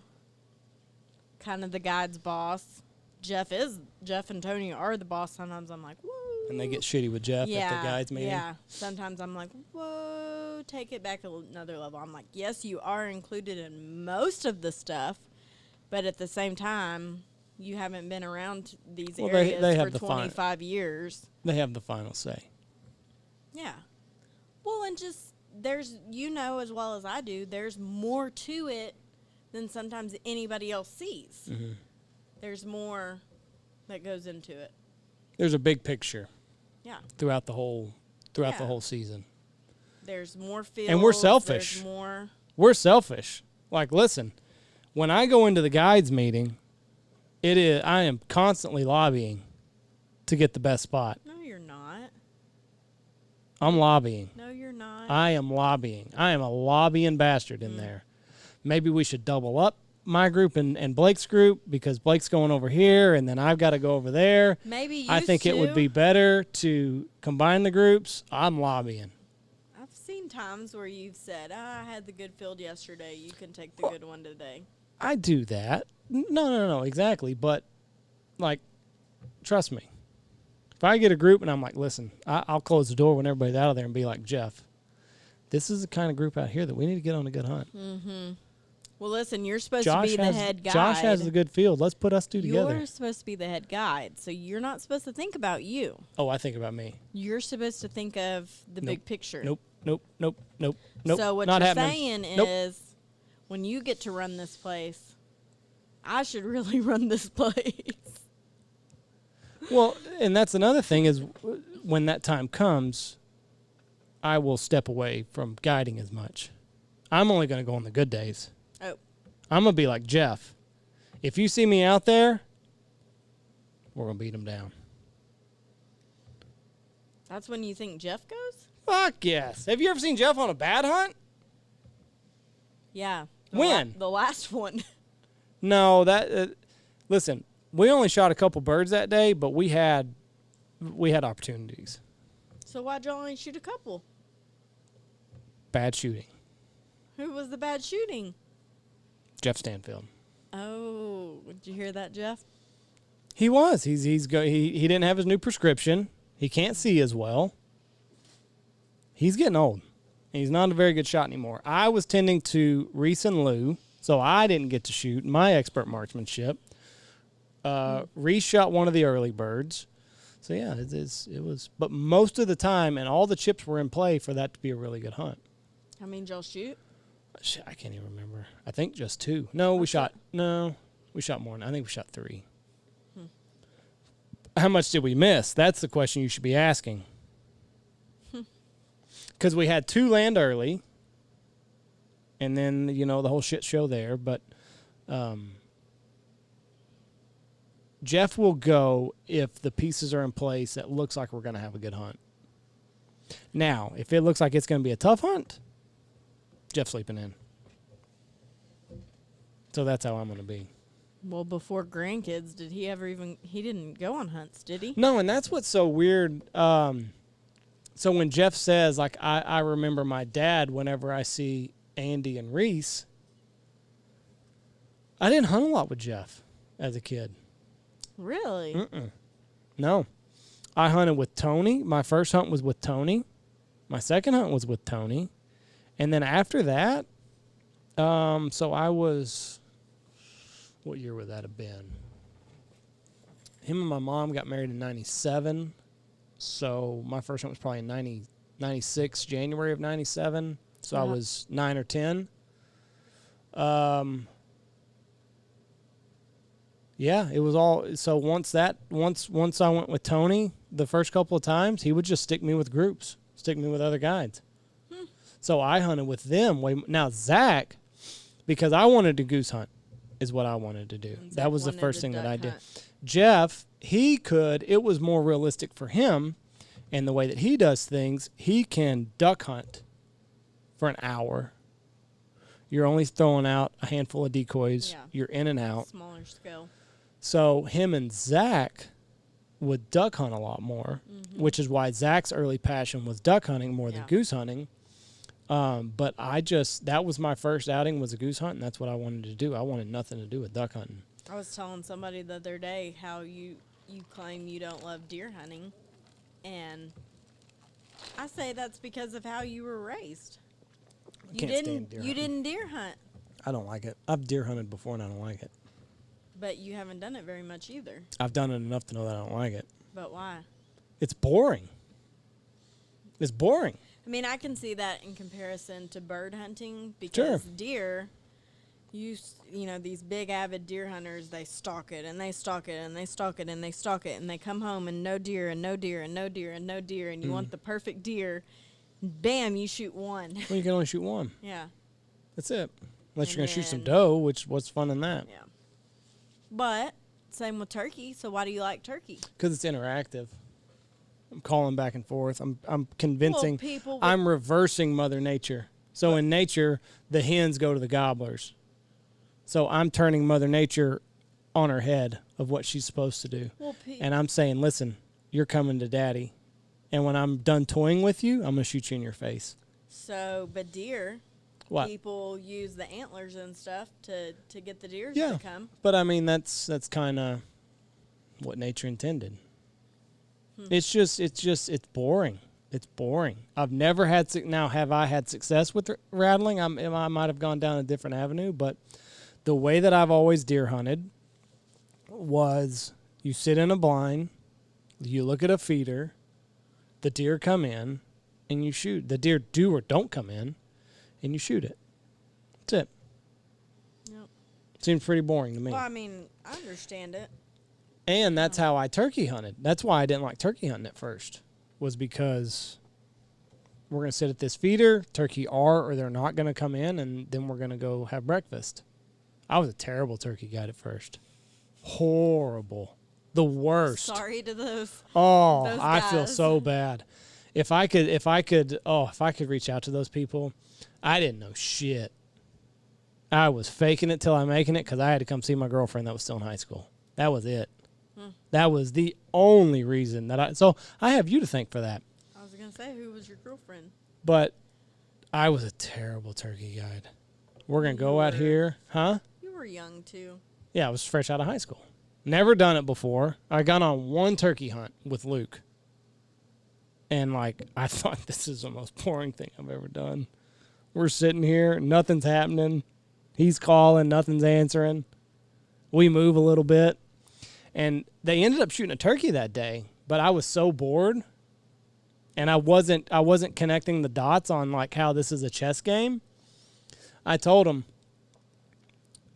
kind of the guide's boss, Jeff and Tony are the boss. Sometimes I'm like, whoa. And they get shitty with Jeff at the guides meeting. Yeah. Sometimes I'm like, whoa, take it back another level. I'm like, yes, you are included in most of the stuff, but at the same time, you haven't been around these areas they for have 25 years. They have the final say. Yeah. Well, and just there's, as well as I do, there's more to it than sometimes anybody else sees. Mm-hmm. There's more that goes into it. There's a big picture. Yeah. Throughout the whole season. There's more fields. And we're selfish. There's more. We're selfish. Like, listen, when I go into the guides meeting, I am constantly lobbying to get the best spot. No, you're not. I'm lobbying. No, you're not. I am lobbying. I am a lobbying bastard in there. Maybe we should double up my group and Blake's group, because Blake's going over here and then I've got to go over there. Maybe I think it would be better to combine the groups. I'm lobbying. I've seen times where you've said, I had the good field yesterday. You can take the good one today. I do that. No, exactly. But, like, trust me. If I get a group and I'm like, listen, I'll close the door when everybody's out of there and be like, Jeff, this is the kind of group out here that we need to get on a good hunt. Mm-hmm. Well, listen, you're supposed to be the head guide. Josh has a good field. Let's put us two together. You're supposed to be the head guide, so you're not supposed to think about you. Oh, I think about me. You're supposed to think of the big picture. Nope. So what not you're happening. saying is, when you get to run this place, I should really run this place. Well, and that's another thing is when that time comes, I will step away from guiding as much. I'm only going to go on the good days. Oh. I'm going to be like Jeff. If you see me out there, we're going to beat him down. That's when you think Jeff goes? Fuck yes. Have you ever seen Jeff on a bad hunt? Yeah. When? The last one. No, listen, we only shot a couple birds that day, but we had opportunities. So why'd you only shoot a couple? Bad shooting. Who was the bad shooting? Jeff Stanfield. Oh, did you hear that, Jeff? He was. He didn't have his new prescription. He can't see as well. He's getting old. He's not a very good shot anymore. I was tending to Reese and Lou, so I didn't get to shoot my expert marksmanship. Reese shot one of the early birds. So, yeah, it was. But most of the time, and all the chips were in play for that to be a really good hunt. How many did y'all shoot? I can't even remember. I think just 2. No, we shot more. I think we shot 3. How much did we miss? That's the question you should be asking. Because we had 2 land early, and then, the whole shit show there. But Jeff will go if the pieces are in place that looks like we're going to have a good hunt. Now, if it looks like it's going to be a tough hunt, Jeff's sleeping in. So that's how I'm going to be. Well, before grandkids, did he ever he didn't go on hunts, did he? No, and that's what's so weird. So when Jeff says, like, I remember my dad whenever I see Andy and Reese, I didn't hunt a lot with Jeff as a kid. Really? No. I hunted with Tony. My first hunt was with Tony. My second hunt was with Tony. And then after that, so I was, what year would that have been? Him and my mom got married in 97. So my first hunt was probably in 96, January of 97. So I was 9 or 10. Yeah, it was all. So once I went with Tony, the first couple of times, he would just stick me with groups, stick me with other guides. So I hunted with them. Now Zach, because I wanted to goose hunt, is what I wanted to do. That was the first thing that I did. Jeff, it was more realistic for him, and the way that he does things, he can duck hunt for an hour. You're only throwing out a handful of decoys. Yeah. You're in and out. Smaller scale. So him and Zach would duck hunt a lot more, which is why Zach's early passion was duck hunting more than goose hunting. But that was my first outing, was a goose hunt, and that's what I wanted to do. I wanted nothing to do with duck hunting. I was telling somebody the other day how you claim you don't love deer hunting, and I say that's because of how you were raised. You didn't deer hunt. I don't like it. I've deer hunted before, and I don't like it. But you haven't done it very much either. I've done it enough to know that I don't like it. But why? It's boring. It's boring. I mean, I can see that in comparison to bird hunting, because deer, you know, these big avid deer hunters, they stalk it and they stalk it and they stalk it and they stalk it, and they come home and no deer and no deer and no deer and no deer, and you want the perfect deer. Bam, you shoot one. Well, you can only shoot one. Yeah. That's it. Unless you're going to shoot some doe, what's fun in that? Yeah. But same with turkey. So why do you like turkey? Because it's interactive. I'm calling back and forth. I'm convincing. Well, I'm reversing Mother Nature. So in nature, the hens go to the gobblers. So I'm turning Mother Nature on her head of what she's supposed to do. And I'm saying, listen, you're coming to Daddy. And when I'm done toying with you, I'm going to shoot you in your face. So, but deer, people use the antlers and stuff to get the deer to come. But I mean, that's kind of what nature intended. It's boring. It's boring. I've never had now. Have I had success with rattling? I might have gone down a different avenue, but the way that I've always deer hunted was you sit in a blind, you look at a feeder, the deer come in, and you shoot. The deer do or don't come in, and you shoot it. That's it. Yep. Seems pretty boring to me. Well, I mean, I understand it. And that's how I turkey hunted. That's why I didn't like turkey hunting at first, was because we're going to sit at this feeder, turkey are or they're not going to come in, and then we're going to go have breakfast. I was a terrible turkey guide at first. Horrible. The worst. Sorry to those. Oh, those I feel guys. so bad. If I could reach out to those people, I didn't know shit. I was faking it till I'm making it because I had to come see my girlfriend that was still in high school. That was it. That was the only reason that so I have you to thank for that. I was going to say, who was your girlfriend? But I was a terrible turkey guide. We're going to go out here. Huh? You were young, too. Yeah, I was fresh out of high school. Never done it before. I got on one turkey hunt with Luke. And, like, I thought this is the most boring thing I've ever done. We're sitting here. Nothing's happening. He's calling. Nothing's answering. We move a little bit. And they ended up shooting a turkey that day, but I was so bored, and I wasn't connecting the dots on like how this is a chess game. I told him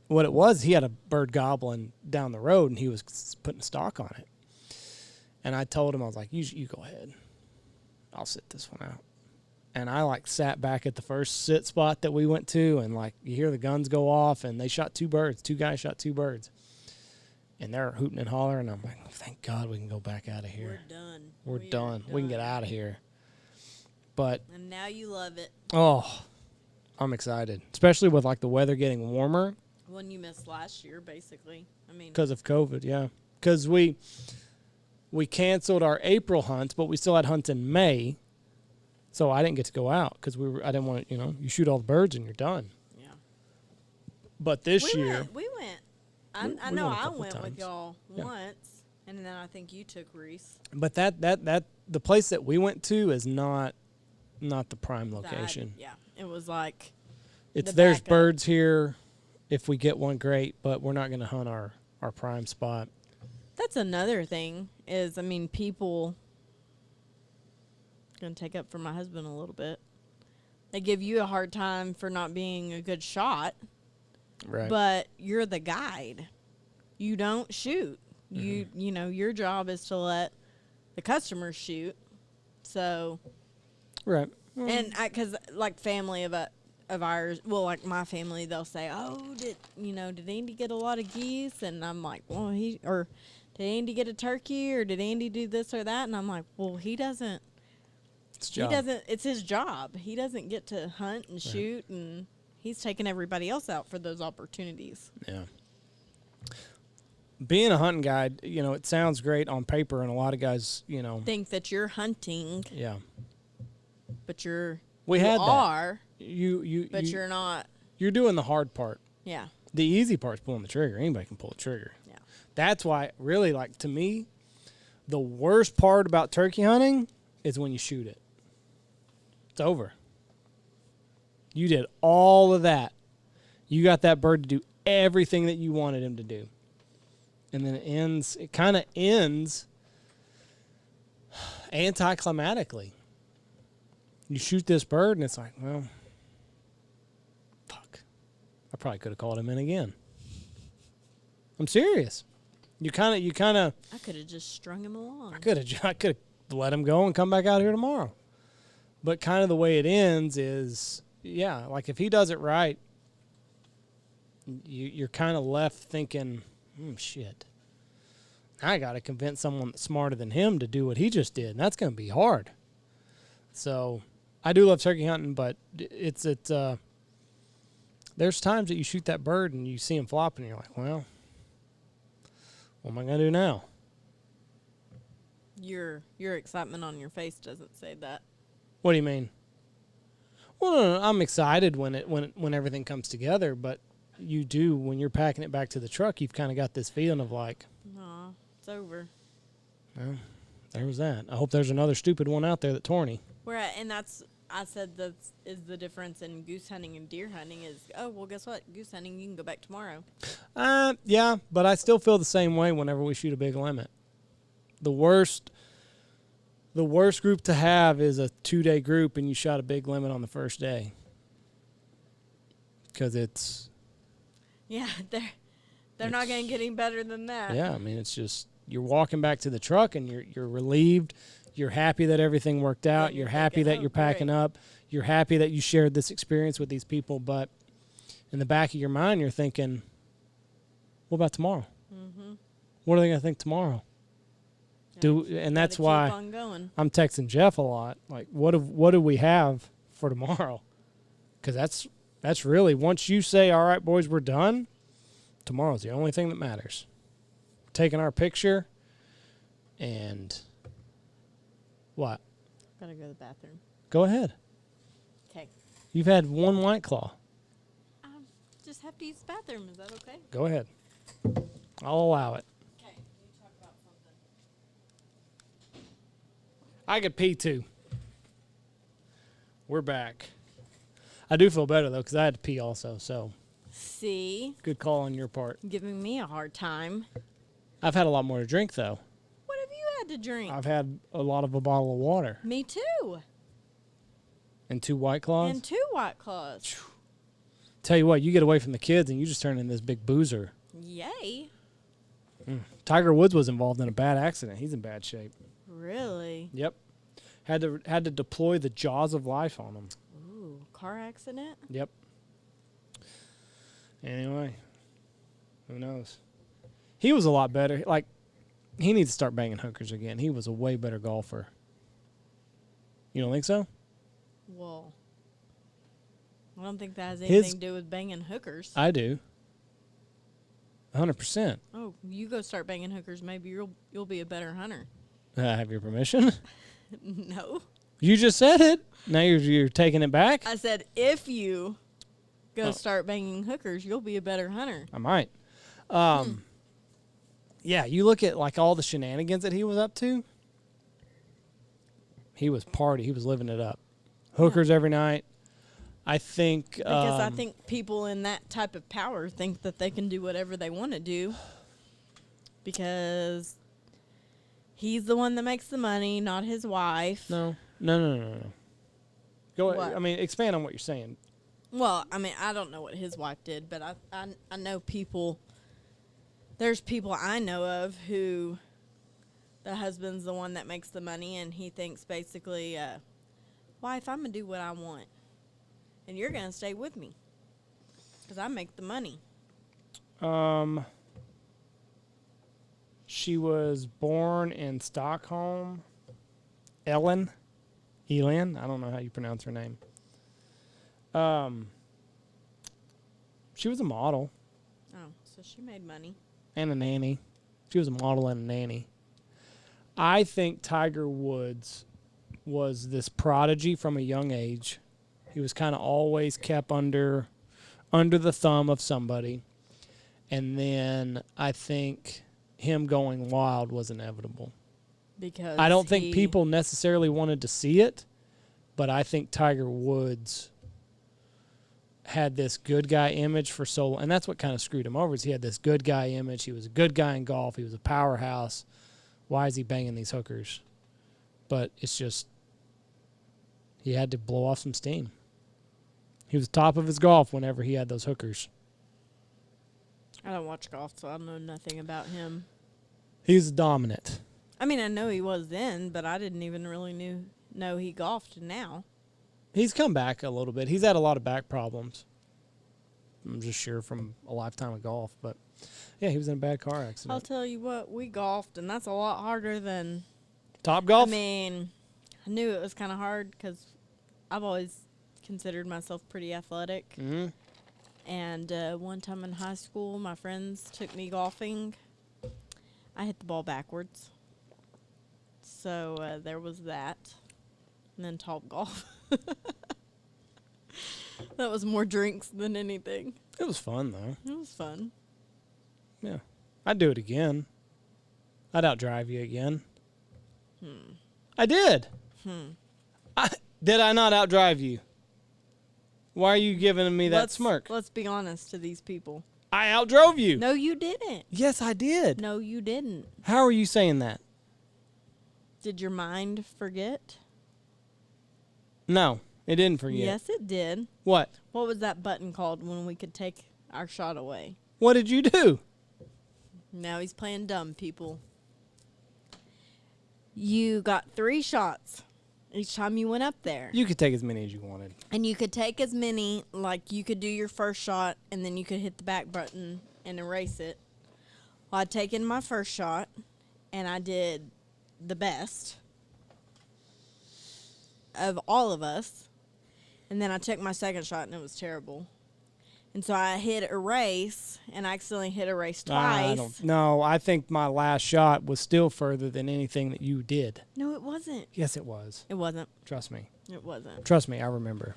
what it was. He had a bird gobbling down the road, and he was putting a stock on it. And I told him, I was like, you go ahead. I'll sit this one out. And I like sat back at the first sit spot that we went to, and like you hear the guns go off, and they shot two birds. Two guys shot two birds. And they're hooting and hollering. I'm like, thank God we can go back out of here. We're done. We're done. We can get out of here. But and now you love it. Oh, I'm excited, especially with like the weather getting warmer. One you missed last year, basically. I mean, because of COVID, yeah. Because we canceled our April hunts, but we still had hunts in May, so I didn't get to go out because I didn't want to. You shoot all the birds and you're done. Yeah. But this year we went. I know I went times. with y'all once, and then I think you took Reese. But that the place that we went to is not the prime location. Yeah, it was like there's birds here. If we get one, great, but we're not going to hunt our prime spot. That's another thing is, I mean, people going to take up for my husband a little bit. They give you a hard time for not being a good shot. Right. But you're the guide. You don't shoot. Mm-hmm. You know, your job is to let the customers shoot. So. Right. And because like family of ours, well, like my family, they'll say, "Oh, did Andy get a lot of geese?" And I'm like, "Well, did Andy get a turkey, or did Andy do this or that?" And I'm like, "Well, he doesn't. It's his job. He doesn't get to hunt and shoot and." He's taking everybody else out for those opportunities. Yeah. Being a hunting guide, it sounds great on paper, and a lot of guys, think that you're hunting. Yeah. But you're not. You're doing the hard part. Yeah. The easy part's pulling the trigger. Anybody can pull the trigger. Yeah. That's why, really, like, to me, the worst part about turkey hunting is when you shoot it. It's over. You did all of that. You got that bird to do everything that you wanted him to do. And then it kind of ends anticlimactically. You shoot this bird, and it's like, well, fuck. I probably could have called him in again. I'm serious. You kind of. I could have just strung him along. I could have let him go and come back out here tomorrow. But kind of the way it ends is. Yeah, like if he does it right, you're kind of left thinking, shit. I got to convince someone that's smarter than him to do what he just did, and that's going to be hard. So I do love turkey hunting, but it's there's times that you shoot that bird and you see him flopping, and you're like, well, what am I going to do now? Your excitement on your face doesn't say that. What do you mean? Well, no, I'm excited when everything comes together, but you do when you're packing it back to the truck. You've kind of got this feeling of like, no, it's over. Well, There was that. I hope there's another stupid one out there that Torny. And I said that is the difference in goose hunting and deer hunting is, oh, well, guess what? Goose hunting, you can go back tomorrow. Yeah, but I still feel the same way whenever we shoot a big limit. The worst group to have is a 2-day group and you shot a big limit on the first day. Because it's... Yeah, they're not going to get any better than that. Yeah, I mean, it's just, you're walking back to the truck and you're relieved. You're happy that everything worked out. You're happy that you're packing up. You're happy that you shared this experience with these people. But in the back of your mind, you're thinking, what about tomorrow? Mm-hmm. What are they going to think tomorrow? And that's why I'm texting Jeff a lot. Like, what do we have for tomorrow? Because that's really, once you say, all right, boys, we're done, tomorrow's the only thing that matters. Taking our picture and... What? Gotta go to the bathroom. Go ahead. Okay. You've had one White Claw. I just have to use the bathroom. Is that okay? Go ahead. I'll allow it. Okay. You talk about something. I could pee too. We're back. I do feel better though because I had to pee also. So. See. Good call on your part. Giving me a hard time. I've had a lot more to drink though. To drink. I've had a lot of a bottle of water. Me too. And 2 White Claws? And 2 White Claws. Tell you what, you get away from the kids and you just turn into this big boozer. Yay. Tiger Woods was involved in a bad accident. He's in bad shape. Really? Yep. Had to deploy the jaws of life on him. Ooh, car accident? Yep. Anyway, who knows? He was a lot better. Like, he needs to start banging hookers again. He was a way better golfer. You don't think so? Well, I don't think that has anything to do with banging hookers. I do. 100%. Oh, you go start banging hookers, maybe you'll be a better hunter. I have your permission? No. You just said it. Now you're taking it back? I said if you go start banging hookers, you'll be a better hunter. I might. Yeah, you look at like all the shenanigans that he was up to. He was living it up. Hookers every night. I think because I think people in that type of power think that they can do whatever they want to do because he's the one that makes the money, not his wife. No. Go ahead. I mean, expand on what you're saying. Well, I mean, I don't know what his wife did, but I know people. There's people I know of who the husband's the one that makes the money, and he thinks basically, wife, I'm going to do what I want, and you're going to stay with me because I make the money. She was born in Stockholm. Elin, I don't know how you pronounce her name. She was a model. Oh, so she made money. And a nanny. She was a model and a nanny. I think Tiger Woods was this prodigy from a young age. He was kind of always kept under the thumb of somebody. And then I think him going wild was inevitable. Because I don't think people necessarily wanted to see it, but I think Tiger Woods had this good guy image for so long, and that's what kind of screwed him over. Is he had this good guy image. He was a good guy in golf. He was a powerhouse. Why is he banging these hookers? But it's just he had to blow off some steam. He was top of his golf whenever he had those hookers. I don't watch golf, so I know nothing about him. He's dominant. I mean, I know he was then, but I didn't even really know he golfed now. He's come back a little bit. He's had a lot of back problems. I'm just sure from a lifetime of golf. But, yeah, he was in a bad car accident. I'll tell you what, we golfed, and that's a lot harder than... Top golf? I mean, I knew it was kind of hard because I've always considered myself pretty athletic. Mm-hmm. And one time in high school, my friends took me golfing. I hit the ball backwards. So there was that. And then Top Golf. That was more drinks than anything. It was fun, though. It was fun. Yeah. I'd do it again. I'd outdrive you again. I did. Did I not outdrive you? Why are you giving me that smirk? Let's be honest to these people. I outdrove you. No, you didn't. Yes, I did. No, you didn't. How are you saying that? Did your mind forget? No, it didn't forget. Yes, it did. What? What was that button called when we could take our shot away? What did you do? Now he's playing dumb, people. You got 3 shots each time you went up there. You could take as many as you wanted. And you could take as many, like you could do your first shot and then you could hit the back button and erase it. Well, I'd taken my first shot and I did the best of all of us. And then I took my second shot and it was terrible. And so I hit erase and I accidentally hit erase twice. No, I think my last shot was still further than anything that you did. No, it wasn't. Yes, it was. It wasn't. Trust me. It wasn't. Trust me, I remember.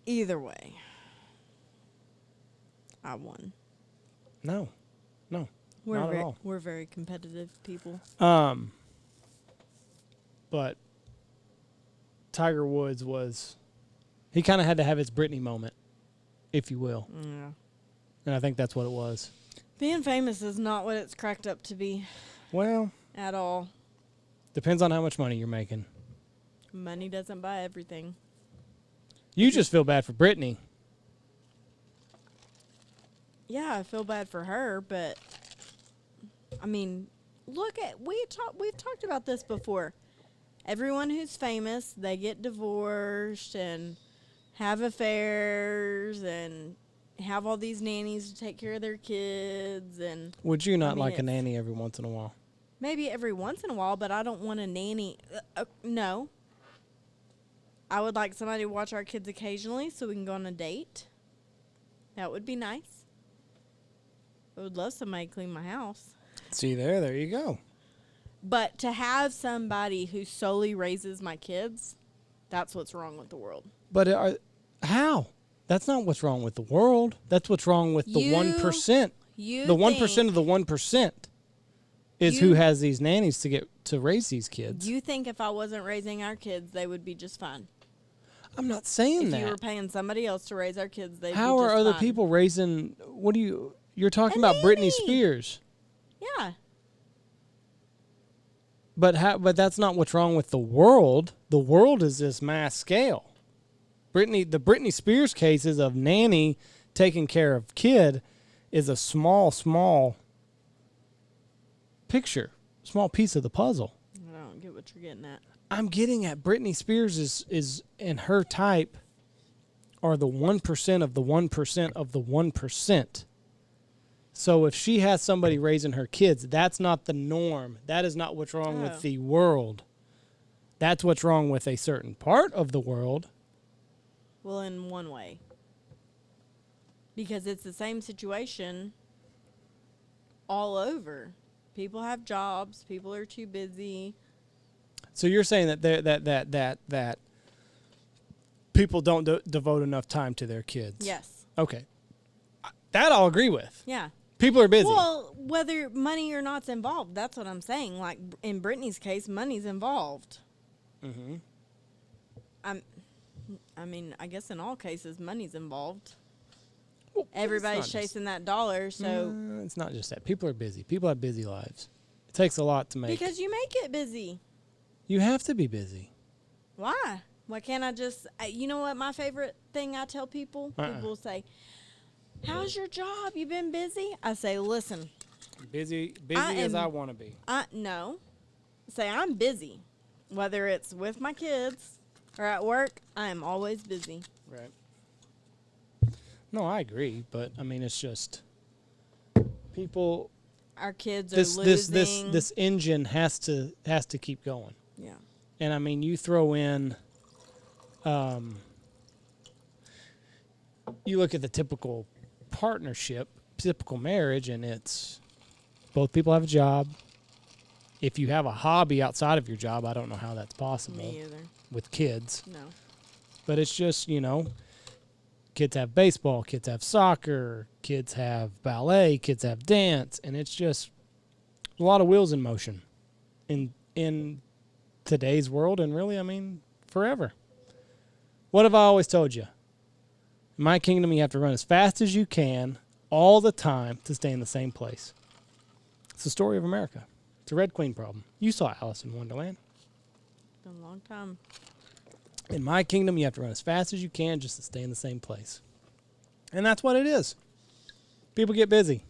Either way, I won. No, not at all. We're very competitive people. But Tiger Woods he kind of had to have his Britney moment, if you will. Yeah. And I think that's what it was. Being famous is not what it's cracked up to be. Well, at all. Depends on how much money you're making. Money doesn't buy everything. You just feel bad for Britney. Yeah, I feel bad for her, but I mean, we've talked about this before. Everyone who's famous, they get divorced and have affairs and have all these nannies to take care of their kids. And would you not like a nanny every once in a while? Maybe every once in a while, but I don't want a nanny. No. I would like somebody to watch our kids occasionally so we can go on a date. That would be nice. I would love somebody to clean my house. See there you go. But to have somebody who solely raises my kids, that's what's wrong with the world. But how? That's not what's wrong with the world. That's what's wrong with the 1%. The 1% of the 1% is who has these nannies to raise these kids. You think if I wasn't raising our kids, they would be just fine? I'm not saying that. If you were paying somebody else to raise our kids, they'd be just fine. How are other people raising? You're talking about Britney Spears. Yeah. But that's not what's wrong with the world. The world is this mass scale. The Britney Spears cases of nanny taking care of kid is a small picture, small piece of the puzzle. I don't get what you're getting at. I'm getting at Britney Spears is and her type are the 1% of the 1% of the 1%. So if she has somebody raising her kids, that's not the norm. That is not what's wrong with the world. That's what's wrong with a certain part of the world. Well, in one way. Because it's the same situation all over. People have jobs. People are too busy. So you're saying that people don't devote enough time to their kids? Yes. Okay. That I'll agree with. Yeah. People are busy. Well, whether money or not's involved, that's what I'm saying. Like in Brittany's case, money's involved. Mm-hmm. I mean, I guess in all cases, money's involved. Well, everybody's chasing that dollar, so... it's not just that. People are busy. People have busy lives. It takes a lot to make... Because you make it busy. You have to be busy. Why? Why can't I just... you know what my favorite thing I tell people? People say, how's your job? You been busy? I say, listen. Busy as I want to be. No. Say, I'm busy. Whether it's with my kids or at work, I am always busy. Right. No, I agree, but I mean, it's just people. Our kids are losing. This engine has to keep going. Yeah. And I mean, you throw in. You look at the typical partnership, typical marriage, and it's both people have a job. If you have a hobby outside of your job, I don't know how that's possible. Me either. With kids. No. But it's just, kids have baseball, kids have soccer, kids have ballet, kids have dance, and it's just a lot of wheels in motion in today's world and really, I mean, forever. What have I always told you? In my kingdom, you have to run as fast as you can all the time to stay in the same place. It's the story of America. It's a Red Queen problem. You saw Alice in Wonderland. It's been a long time. In my kingdom, you have to run as fast as you can just to stay in the same place. And that's what it is. People get busy.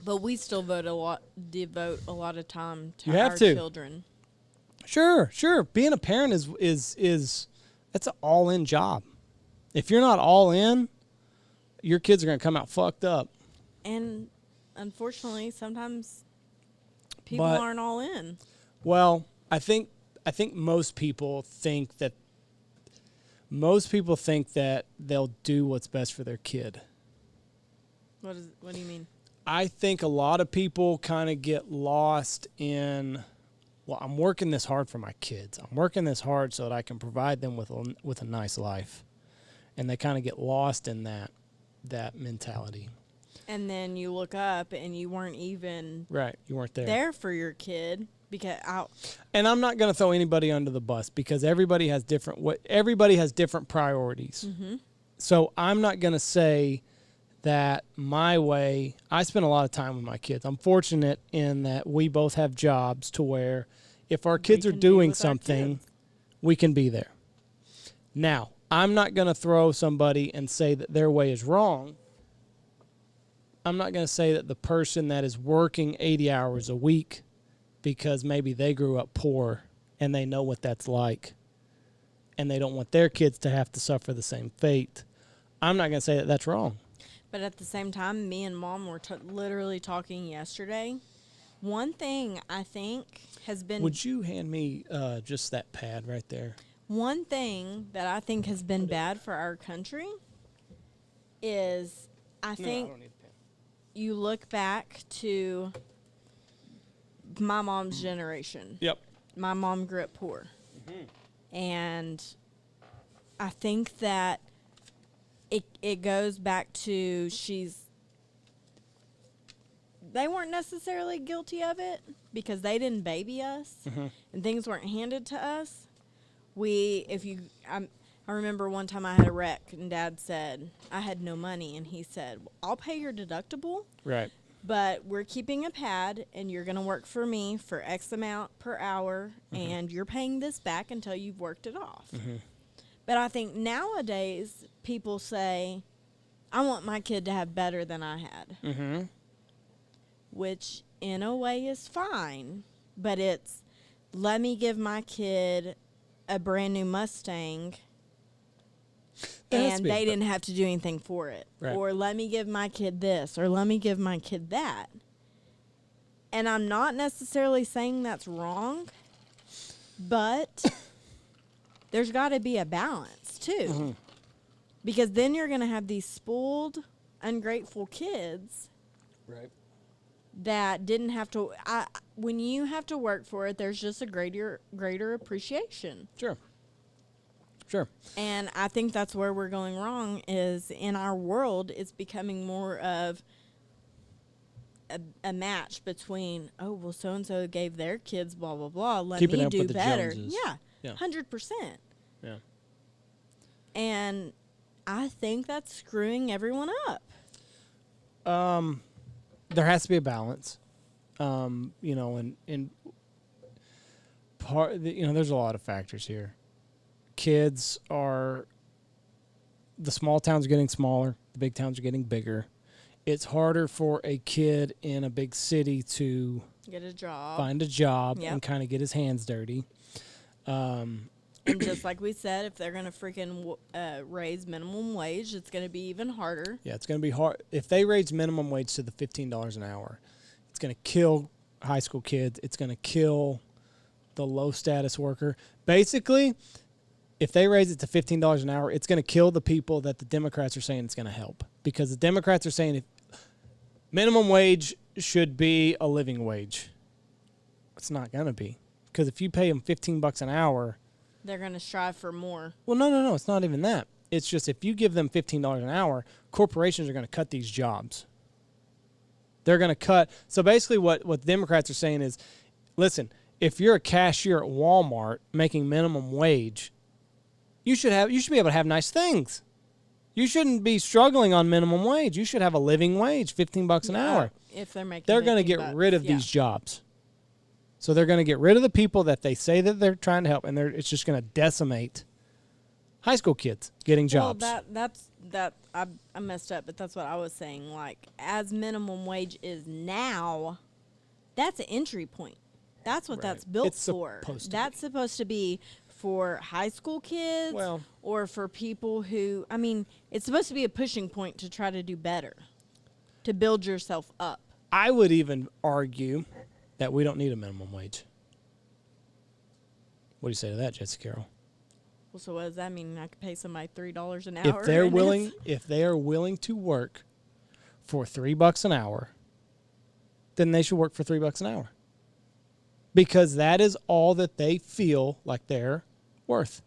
But we still devote a lot of time to You have our to. children. Sure. Being a parent is that's an all-in job. If you're not all in, your kids are going to come out fucked up. And unfortunately, sometimes people But- aren't all in. Well, I think most people think that they'll do what's best for their kid. What do you mean? I think a lot of people kind of get lost in, well, I'm working this hard for my kids. I'm working this hard so that I can provide them with a nice life. And they kind of get lost in that mentality. And then you look up and you weren't even Right, you weren't there for your kid because And I'm not going to throw anybody under the bus because everybody has different priorities. Mm-hmm. So I'm not going to say that my way. I spend a lot of time with my kids. I'm fortunate in that we both have jobs to where if our kids are can be doing with our something, kids. we can be there. Now, I'm not going to throw somebody and say that their way is wrong. I'm not going to say that the person that is working 80 hours a week because maybe they grew up poor and they know what that's like and they don't want their kids to have to suffer the same fate. I'm not going to say that that's wrong. But at the same time, me and Mom were literally talking yesterday. One thing I think has been... Would you hand me just that pad right there? One thing that I think has been bad for our country is I think don't need a pen. you look back to my mom's generation. Yep. My mom grew up poor. Mm-hmm. And I think that it goes back to they weren't necessarily guilty of it because they didn't baby us and things weren't handed to us. I remember one time I had a wreck and Dad said, I had no money, and he said, well, I'll pay your deductible. Right. But we're keeping a pad, and you're going to work for me for X amount per hour, and you're paying this back until you've worked it off. Mm-hmm. But I think nowadays people say, I want my kid to have better than I had. Mm-hmm. Which in a way is fine, but it's, let me give my kid a brand new Mustang and they didn't have to do anything for it. Right. Or let me give my kid this, or let me give my kid that. And I'm not necessarily saying that's wrong, but there's got to be a balance too. Mm-hmm. Because then you're going to have these spoiled, ungrateful kids. Right. That didn't have to. When you have to work for it, there's just a greater appreciation. Sure. And I think that's where we're going wrong. Is in our world, it's becoming more of a match between, oh well, so and so gave their kids blah blah blah. Let Keeping me up do with the better. Joneses. Yeah, 100%. Yeah. And I think that's screwing everyone up. There has to be a balance, and there's a lot of factors here. Kids the small towns are getting smaller, the big towns are getting bigger. It's harder for a kid in a big city to Get a job. find a job Yep. and kind of get his hands dirty. And just like we said, if they're going to freaking raise minimum wage, it's going to be even harder. Yeah, it's going to be hard. If they raise minimum wage to the $15 an hour, it's going to kill high school kids. It's going to kill the low-status worker. Basically, if they raise it to $15 an hour, it's going to kill the people that the Democrats are saying it's going to help. Because the Democrats are saying minimum wage should be a living wage. It's not going to be. Because if you pay them $15 an hour... They're going to strive for more. Well, no. It's not even that. It's just if you give them $15 an hour, corporations are going to cut these jobs. They're going to cut. So basically what the Democrats are saying is, listen, if you're a cashier at Walmart making minimum wage, you should be able to have nice things. You shouldn't be struggling on minimum wage. You should have a living wage, $15 an hour. If they're making, they're going to get rid of these jobs. So they're going to get rid of the people that they say that they're trying to help, and it's just going to decimate high school kids getting jobs. Well, I messed up, but that's what I was saying. Like, as minimum wage is now, that's an entry point. That's what that's built for. That's supposed to be for high school kids or for people who, I mean, it's supposed to be a pushing point to try to do better, to build yourself up. I would even argue that we don't need a minimum wage. What do you say to that, Jessy Carroll? Well, so what does that mean? I could pay somebody $3 an hour? If they are willing to work for $3 an hour, then they should work for $3 an hour. Because that is all that they feel like they're worth.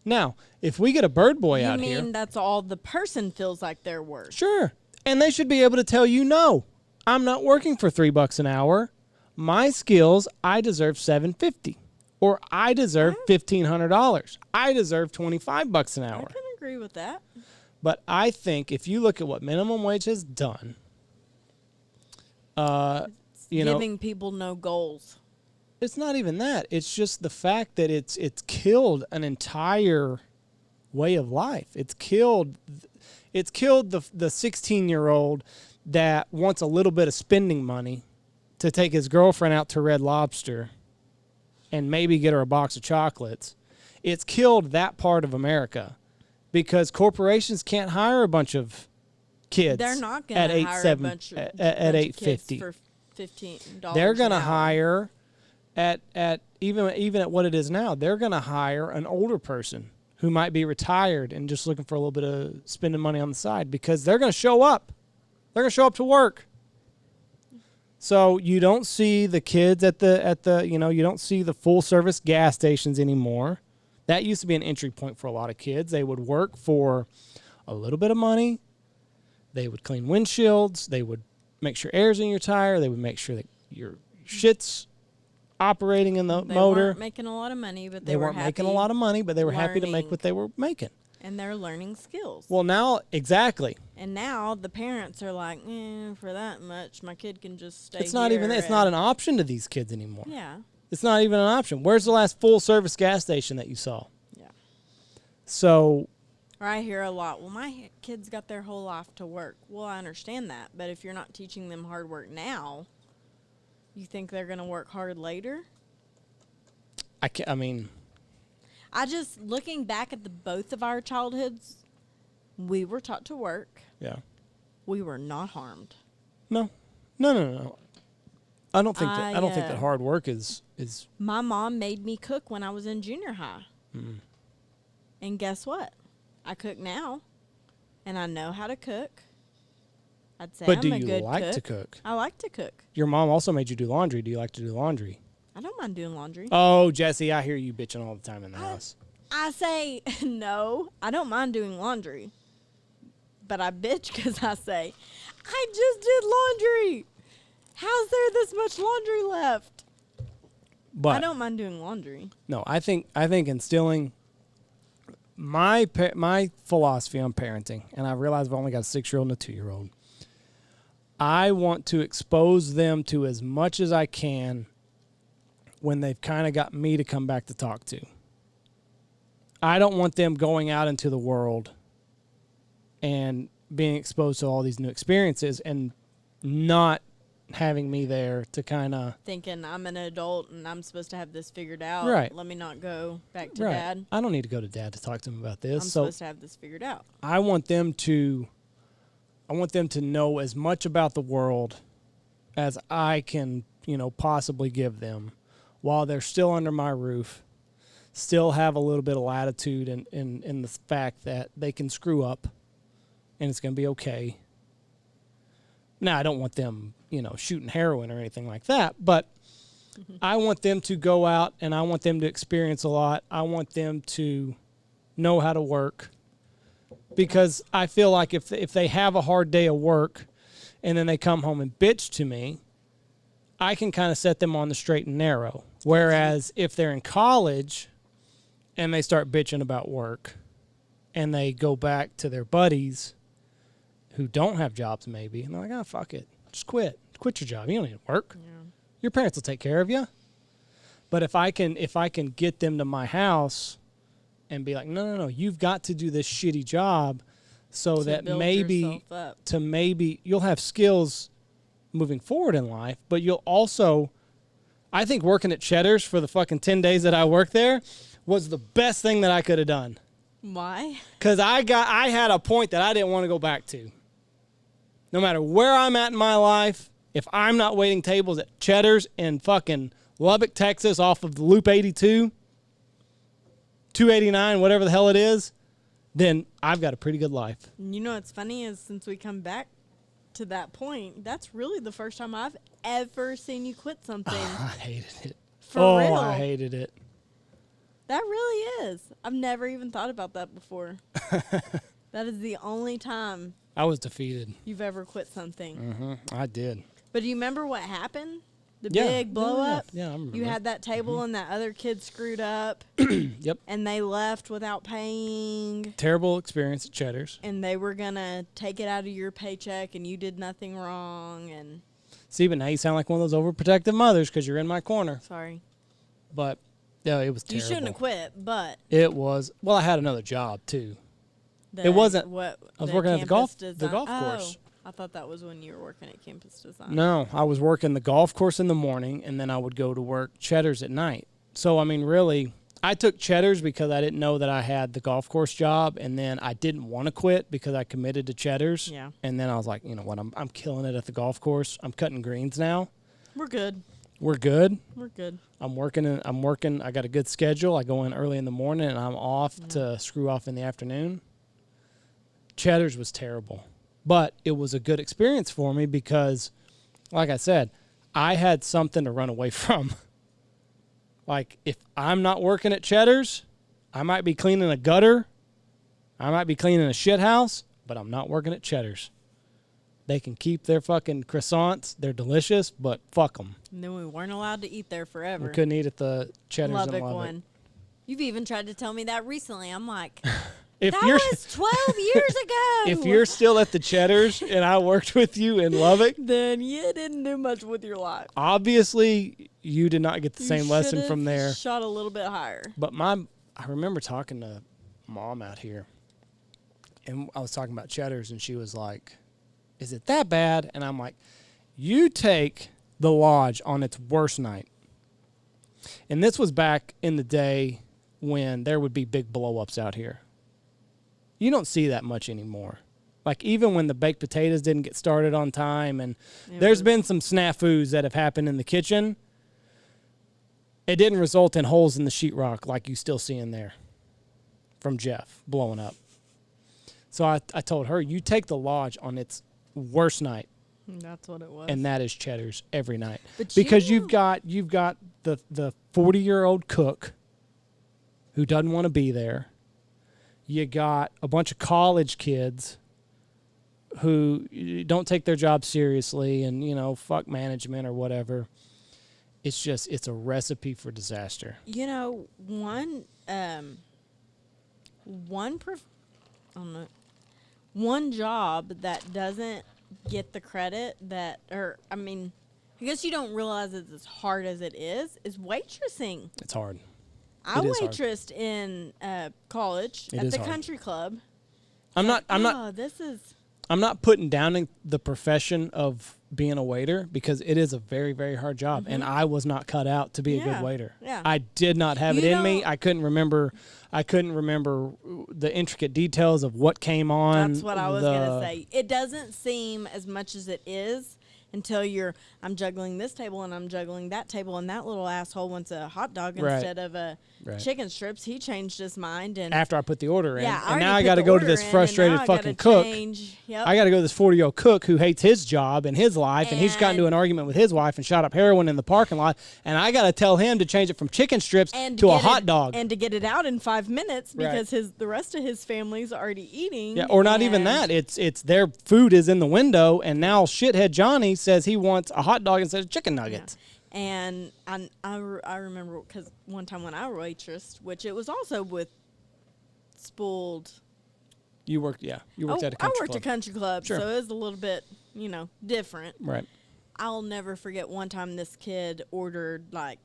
Now, if we get a bird boy out here... You mean that's all the person feels like they're worth? Sure. And they should be able to tell you, no, I'm not working for $3 an hour. My skills, I deserve $750. Or I deserve $1,500. I deserve $25 an hour. I can agree with that. But I think if you look at what minimum wage has done... giving people no goals. It's not even that. It's just the fact that it's killed an entire way of life. It's killed the 16-year-old that wants a little bit of spending money to take his girlfriend out to Red Lobster and maybe get her a box of chocolates. It's killed that part of America because corporations can't hire a bunch of kids. They're not going to hire a bunch of kids for $15. They're going to hire at even at what it is now. They're going to hire an older person who might be retired and just looking for a little bit of spending money on the side because they're going to show up. They're going to show up to work. So you don't see the kids at the you don't see the full service gas stations anymore. That used to be an entry point for a lot of kids. They would work for a little bit of money. They would clean windshields. They would make sure air's in your tire. They would make sure that your shit's operating in the motor. They weren't making a lot of money, but they weren't making a lot of money, but they were happy to make what they were making. And they're learning skills. Well, now, exactly. And now the parents are like, for that much, my kid can just stay It's not even that. It's not an option to these kids anymore. Yeah. It's not even an option. Where's the last full-service gas station that you saw? Yeah. So... Or I hear a lot, well, my kids got their whole life to work. Well, I understand that. But if you're not teaching them hard work now, you think they're going to work hard later? Looking back at both of our childhoods, we were taught to work. Yeah. We were not harmed. No. I don't think that hard work is. My mom made me cook when I was in junior high. Mm. And guess what? I cook now, and I know how to cook. I'd say I'm a good cook. But do you like to cook? I like to cook. Your mom also made you do laundry. Do you like to do laundry? I don't mind doing laundry. Oh, Jessy, I hear you bitching all the time in the house. I say, no, I don't mind doing laundry. But I bitch because I say, I just did laundry. How's there this much laundry left? But I don't mind doing laundry. No, I think instilling my philosophy on parenting, and I realize I've only got a 6-year-old and a 2-year-old. I want to expose them to as much as I can when they've kind of got me to come back to talk to. I don't want them going out into the world and being exposed to all these new experiences and not having me there to kind of... Thinking I'm an adult and I'm supposed to have this figured out. Right. Let me not go back to Dad. I don't need to go to Dad to talk to him about this. I'm supposed to have this figured out. I want them to know as much about the world as I can, possibly give them while they're still under my roof, still have a little bit of latitude in the fact that they can screw up and it's going to be okay. Now, I don't want them, shooting heroin or anything like that, but I want them to go out and I want them to experience a lot. I want them to know how to work because I feel like if they have a hard day of work and then they come home and bitch to me, I can kind of set them on the straight and narrow. Whereas if they're in college and they start bitching about work and they go back to their buddies who don't have jobs maybe, and they're like, oh, fuck it. Just quit. Quit your job. You don't need to work. Yeah. Your parents will take care of you. But if I can get them to my house and be like, no, you've got to do this shitty job so that maybe you'll have skills moving forward in life, but you'll also, I think working at Cheddar's for the fucking 10 days that I worked there was the best thing that I could have done. Why? Because I had a point that I didn't want to go back to. No matter where I'm at in my life, if I'm not waiting tables at Cheddar's in fucking Lubbock, Texas, off of the Loop 82, 289, whatever the hell it is, then I've got a pretty good life. You know what's funny is since we come back to that point, that's really the first time I've ever seen you quit something. I hated it. For real. I hated it. That really is. I've never even thought about that before. That is the only time I was defeated. you've ever quit something. Mm-hmm. I did. But do you remember what happened? The big blow up? Yeah, I remember. You had that table and that other kid screwed up. Yep. And they left without paying. Terrible experience at Cheddar's. And they were going to take it out of your paycheck and you did nothing wrong. And See, but now you sound like one of those overprotective mothers because you're in my corner. sorry. But, yeah, it was You terrible. shouldn't have quit, but. It was. Well, I had another job, too. The, It wasn't- What, I was working at the golf course. Oh, I thought that was when you were working at Campus Design. No, I was working the golf course in the morning, and then I would go to work Cheddar's at night. So, I mean, really, I took Cheddar's because I didn't know that I had the golf course job, and then I didn't want to quit because I committed to Cheddar's. Yeah. And then I was like, you know what, I'm killing it at the golf course. I'm cutting greens now. We're good. We're good. We're good. I'm working. I got a good schedule. I go in early in the morning, and I'm off to screw off in the afternoon. Cheddar's was terrible. But it was a good experience for me because, like I said, I had something to run away from. Like, if I'm not working at Cheddar's, I might be cleaning a gutter. I might be cleaning a shit house, but I'm not working at Cheddar's. They can keep their fucking croissants. They're delicious, but fuck them. And then we weren't allowed to eat there forever. We couldn't eat at the Cheddar's Lubbock in Lubbock. one. You've even tried to tell me that recently. I'm like, If that you're was 12 years ago. if you're still at the Cheddar's and I worked with you in Lubbock, then you didn't do much with your life. obviously you did not get the You same lesson should've from there. Shot a little bit higher. But I remember talking to Mom out here, and I was talking about Cheddar's, and she was like, "Is it that bad?" And I'm like, "You take the Lodge on its worst night." And this was back in the day when there would be big blow-ups out here. You don't see that much anymore. Like, even when the baked potatoes didn't get started on time, and there's been some snafus that have happened in the kitchen, it didn't result in holes in the sheetrock like you still see in there from Jeff blowing up. So I told her, you take the Lodge on its worst night, That's what it was. and that is Cheddar's every night. But Because you you've got the 40-year-old cook who doesn't want to be there. You got a bunch of college kids who don't take their job seriously and, fuck management or whatever. It's a recipe for disaster. One job that doesn't get the credit I guess you don't realize it's as hard as it is waitressing. It's hard. I It is hard. waitressed in college at the hard. country club. I'm not putting down the profession of being a waiter because it is a very, very hard job, and I was not cut out to be a good waiter. Yeah. I did not have it in me. I couldn't remember the intricate details of what came on. That's what I was gonna say. It doesn't seem as much as it is until I'm juggling this table and I'm juggling that table, and that little asshole wants a hot dog instead of a chicken strips. He changed his mind, and after I put the order in, yeah, and now I got to go to this frustrated fucking cook. Yep. I got to go to this 40-year-old cook who hates his job and his life, and he's got into an argument with his wife and shot up heroin in the parking lot, and I got to tell him to change it from chicken strips to a hot dog. And to get it out in 5 minutes because the rest of his family's already eating. Yeah, or not even that. It's their food is in the window, and now shithead Johnny says he wants a hot dog instead of chicken nuggets. Yeah. And I remember because one time when I waitressed, which it was also with spoiled. You worked at a country club. I worked at a country club, Sure. so it was a little bit, different. Right. I'll never forget one time this kid ordered like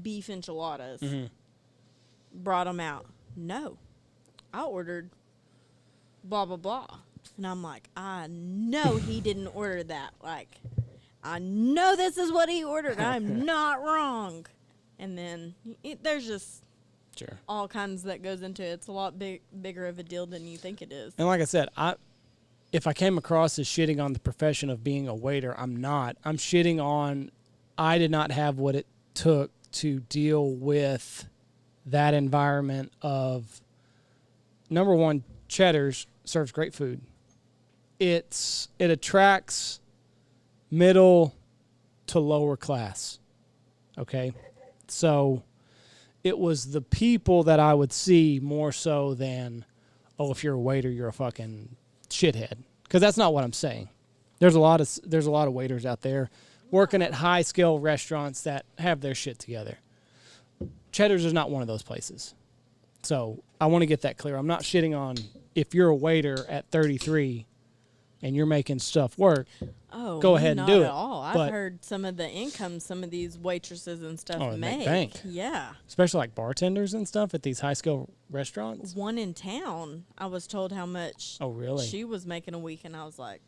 beef enchiladas, brought them out. No, I ordered blah blah blah, and I'm like, I know he didn't order that. Like, I know this is what he ordered. I'm not wrong. And then there's just all kinds that goes into it. It's a lot bigger of a deal than you think it is. And like I said, if I came across as shitting on the profession of being a waiter, I'm not. I'm shitting on I did not have what it took to deal with that environment of, number one, Cheddar's serves great food. It attracts middle to lower class. Okay? So it was the people that I would see more so than, oh, if you're a waiter, you're a fucking shithead. Because that's not what I'm saying. There's a lot of waiters out there working at high scale restaurants that have their shit together. Cheddar's is not one of those places. So I want to get that clear. I'm not shitting on if you're a waiter at 33 and you're making stuff work. Oh, go ahead and do it. Not at all. I've heard some of the income some of these waitresses and stuff make. Bank. Yeah. Especially like bartenders and stuff at these high scale restaurants. One in town, I was told how much she was making a week, and I was like,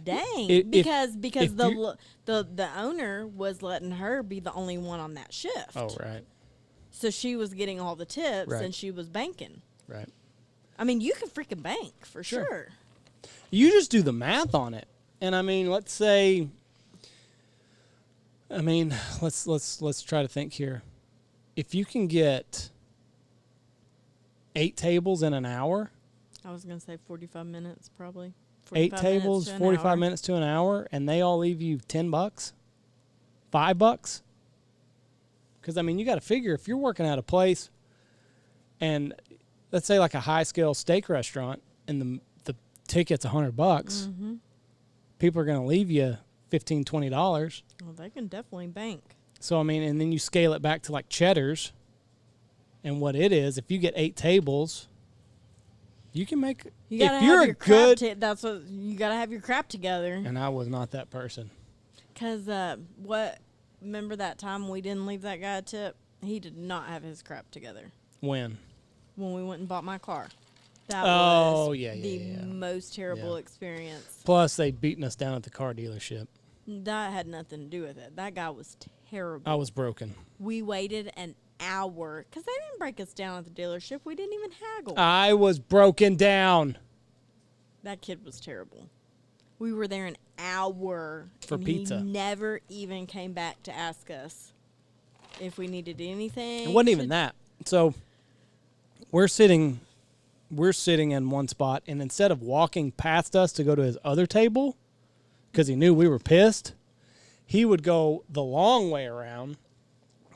dang. Because the owner was letting her be the only one on that shift. Oh, right. So she was getting all the tips, and she was banking. Right. I mean, you can freaking bank for sure. You just do the math on it. And I mean, let's try to think here. If you can get 8 tables in an hour. I was going to say 45 minutes probably. 8 tables, 45 minutes to an hour, and they all leave you $10, $5. Because, I mean, you got to figure if you're working at a place and let's say like a high scale steak restaurant and the ticket's $100, people are going to leave you $15, $20. Well, they can definitely bank. So, I mean, and then you scale it back to like Cheddar's and what it is. If you get 8 tables, you can make. You gotta have your crap. That's what you gotta have your crap together. And I was not that person. Cause remember that time we didn't leave that guy a tip? He did not have his crap together. When we went and bought my car. That was the most terrible experience. Plus, they'd beaten us down at the car dealership. That had nothing to do with it. That guy was terrible. I was broken. We waited an hour because they didn't break us down at the dealership. We didn't even haggle. I was broken down. That kid was terrible. We were there an hour for pizza. He never even came back to ask us if we needed anything. It wasn't even that. So we're sitting in one spot, and instead of walking past us to go to his other table, because he knew we were pissed, he would go the long way around,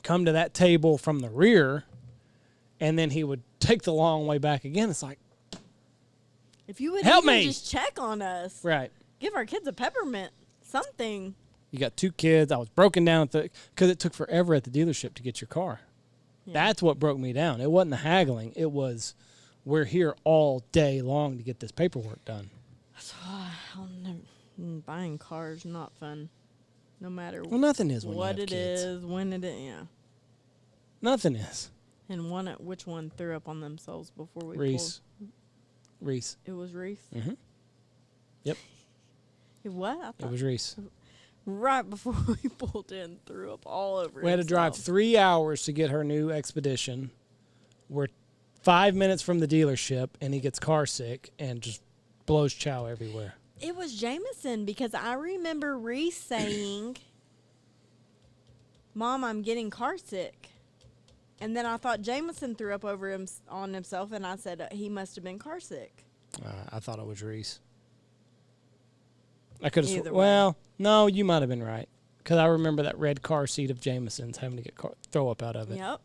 come to that table from the rear, and then he would take the long way back again. It's like, if you would help even me. Just check on us. Right. Give our kids a peppermint, something. You got 2 kids. I was broken down because it took forever at the dealership to get your car. Yeah. That's what broke me down. It wasn't the haggling. It was, we're here all day long to get this paperwork done. Buying cars not fun. No matter nothing is when what you have it kids. is, when it is, yeah. Nothing is. And which one threw up on themselves before we Reese. pulled? Reese. It was Reese? Mm-hmm. Yep. What? It was Reese. Right before we pulled in, threw up all over. We had to drive 3 hours to get her new Expedition. We're 5 minutes from the dealership, and he gets car sick and just blows chow everywhere. It was Jameson because I remember Reese saying, "Mom, I'm getting car sick." And then I thought Jameson threw up on himself, and I said he must have been car sick. I thought it was Reese. I could have. Either way. Well, no, you might have been right. Because I remember that red car seat of Jameson's having to get throw up out of it. Yep.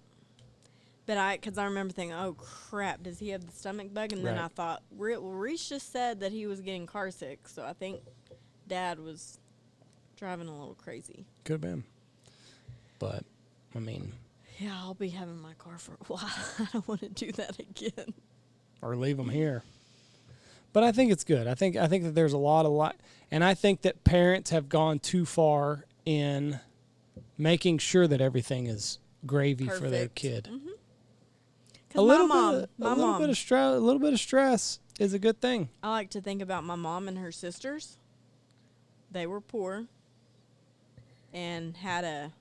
But because I remember thinking, oh, crap, does he have the stomach bug? And then Right. I thought, well, Reese just said that he was getting car sick. So I think Dad was driving a little crazy. Could have been. But, I mean. Yeah, I'll be having my car for a while. I don't want to do that again. Or leave them here. But I think it's good. I think that there's a lot. And I think that parents have gone too far in making sure that everything is gravy for their Perfect. kid. Mm-hmm. A little bit of stress is a good thing. I like to think about my mom and her sisters. They were poor and had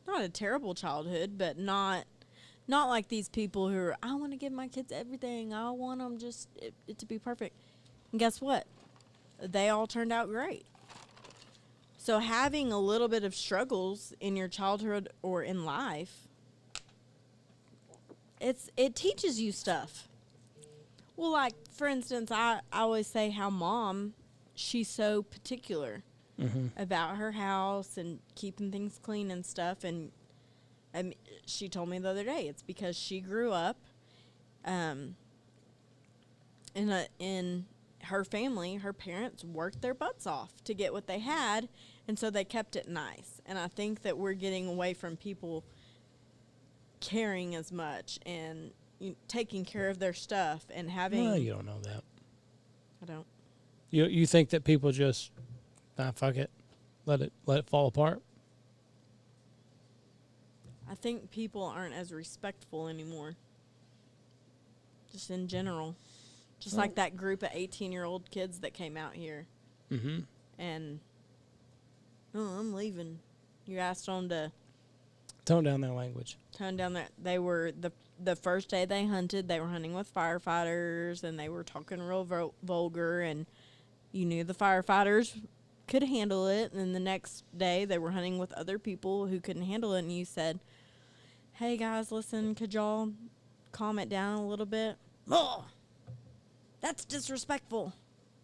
not a terrible childhood, but not like these people who are, I want to give my kids everything. I want them just it to be perfect. And guess what? They all turned out great. So having a little bit of struggles in your childhood or in life, it teaches you stuff. Well, like, for instance, I always say how Mom, she's so particular about her house and keeping things clean and stuff. And she told me the other day, it's because she grew up in her family. Her parents worked their butts off to get what they had, and so they kept it nice. And I think that we're getting away from people caring as much and taking care of their stuff and having. Well, you don't know that. I don't. You think that people just, fuck it, let it fall apart? I think people aren't as respectful anymore. Just in general. Just like that group of 18-year-old kids that came out here. Mm-hmm. And, I'm leaving. You asked them to Tone down their language. tone down their. They were the first day they hunted. They were hunting with firefighters, and they were talking real vulgar. And you knew the firefighters could handle it. And the next day they were hunting with other people who couldn't handle it. And you said, "Hey guys, listen, could y'all calm it down a little bit?" Oh, that's disrespectful.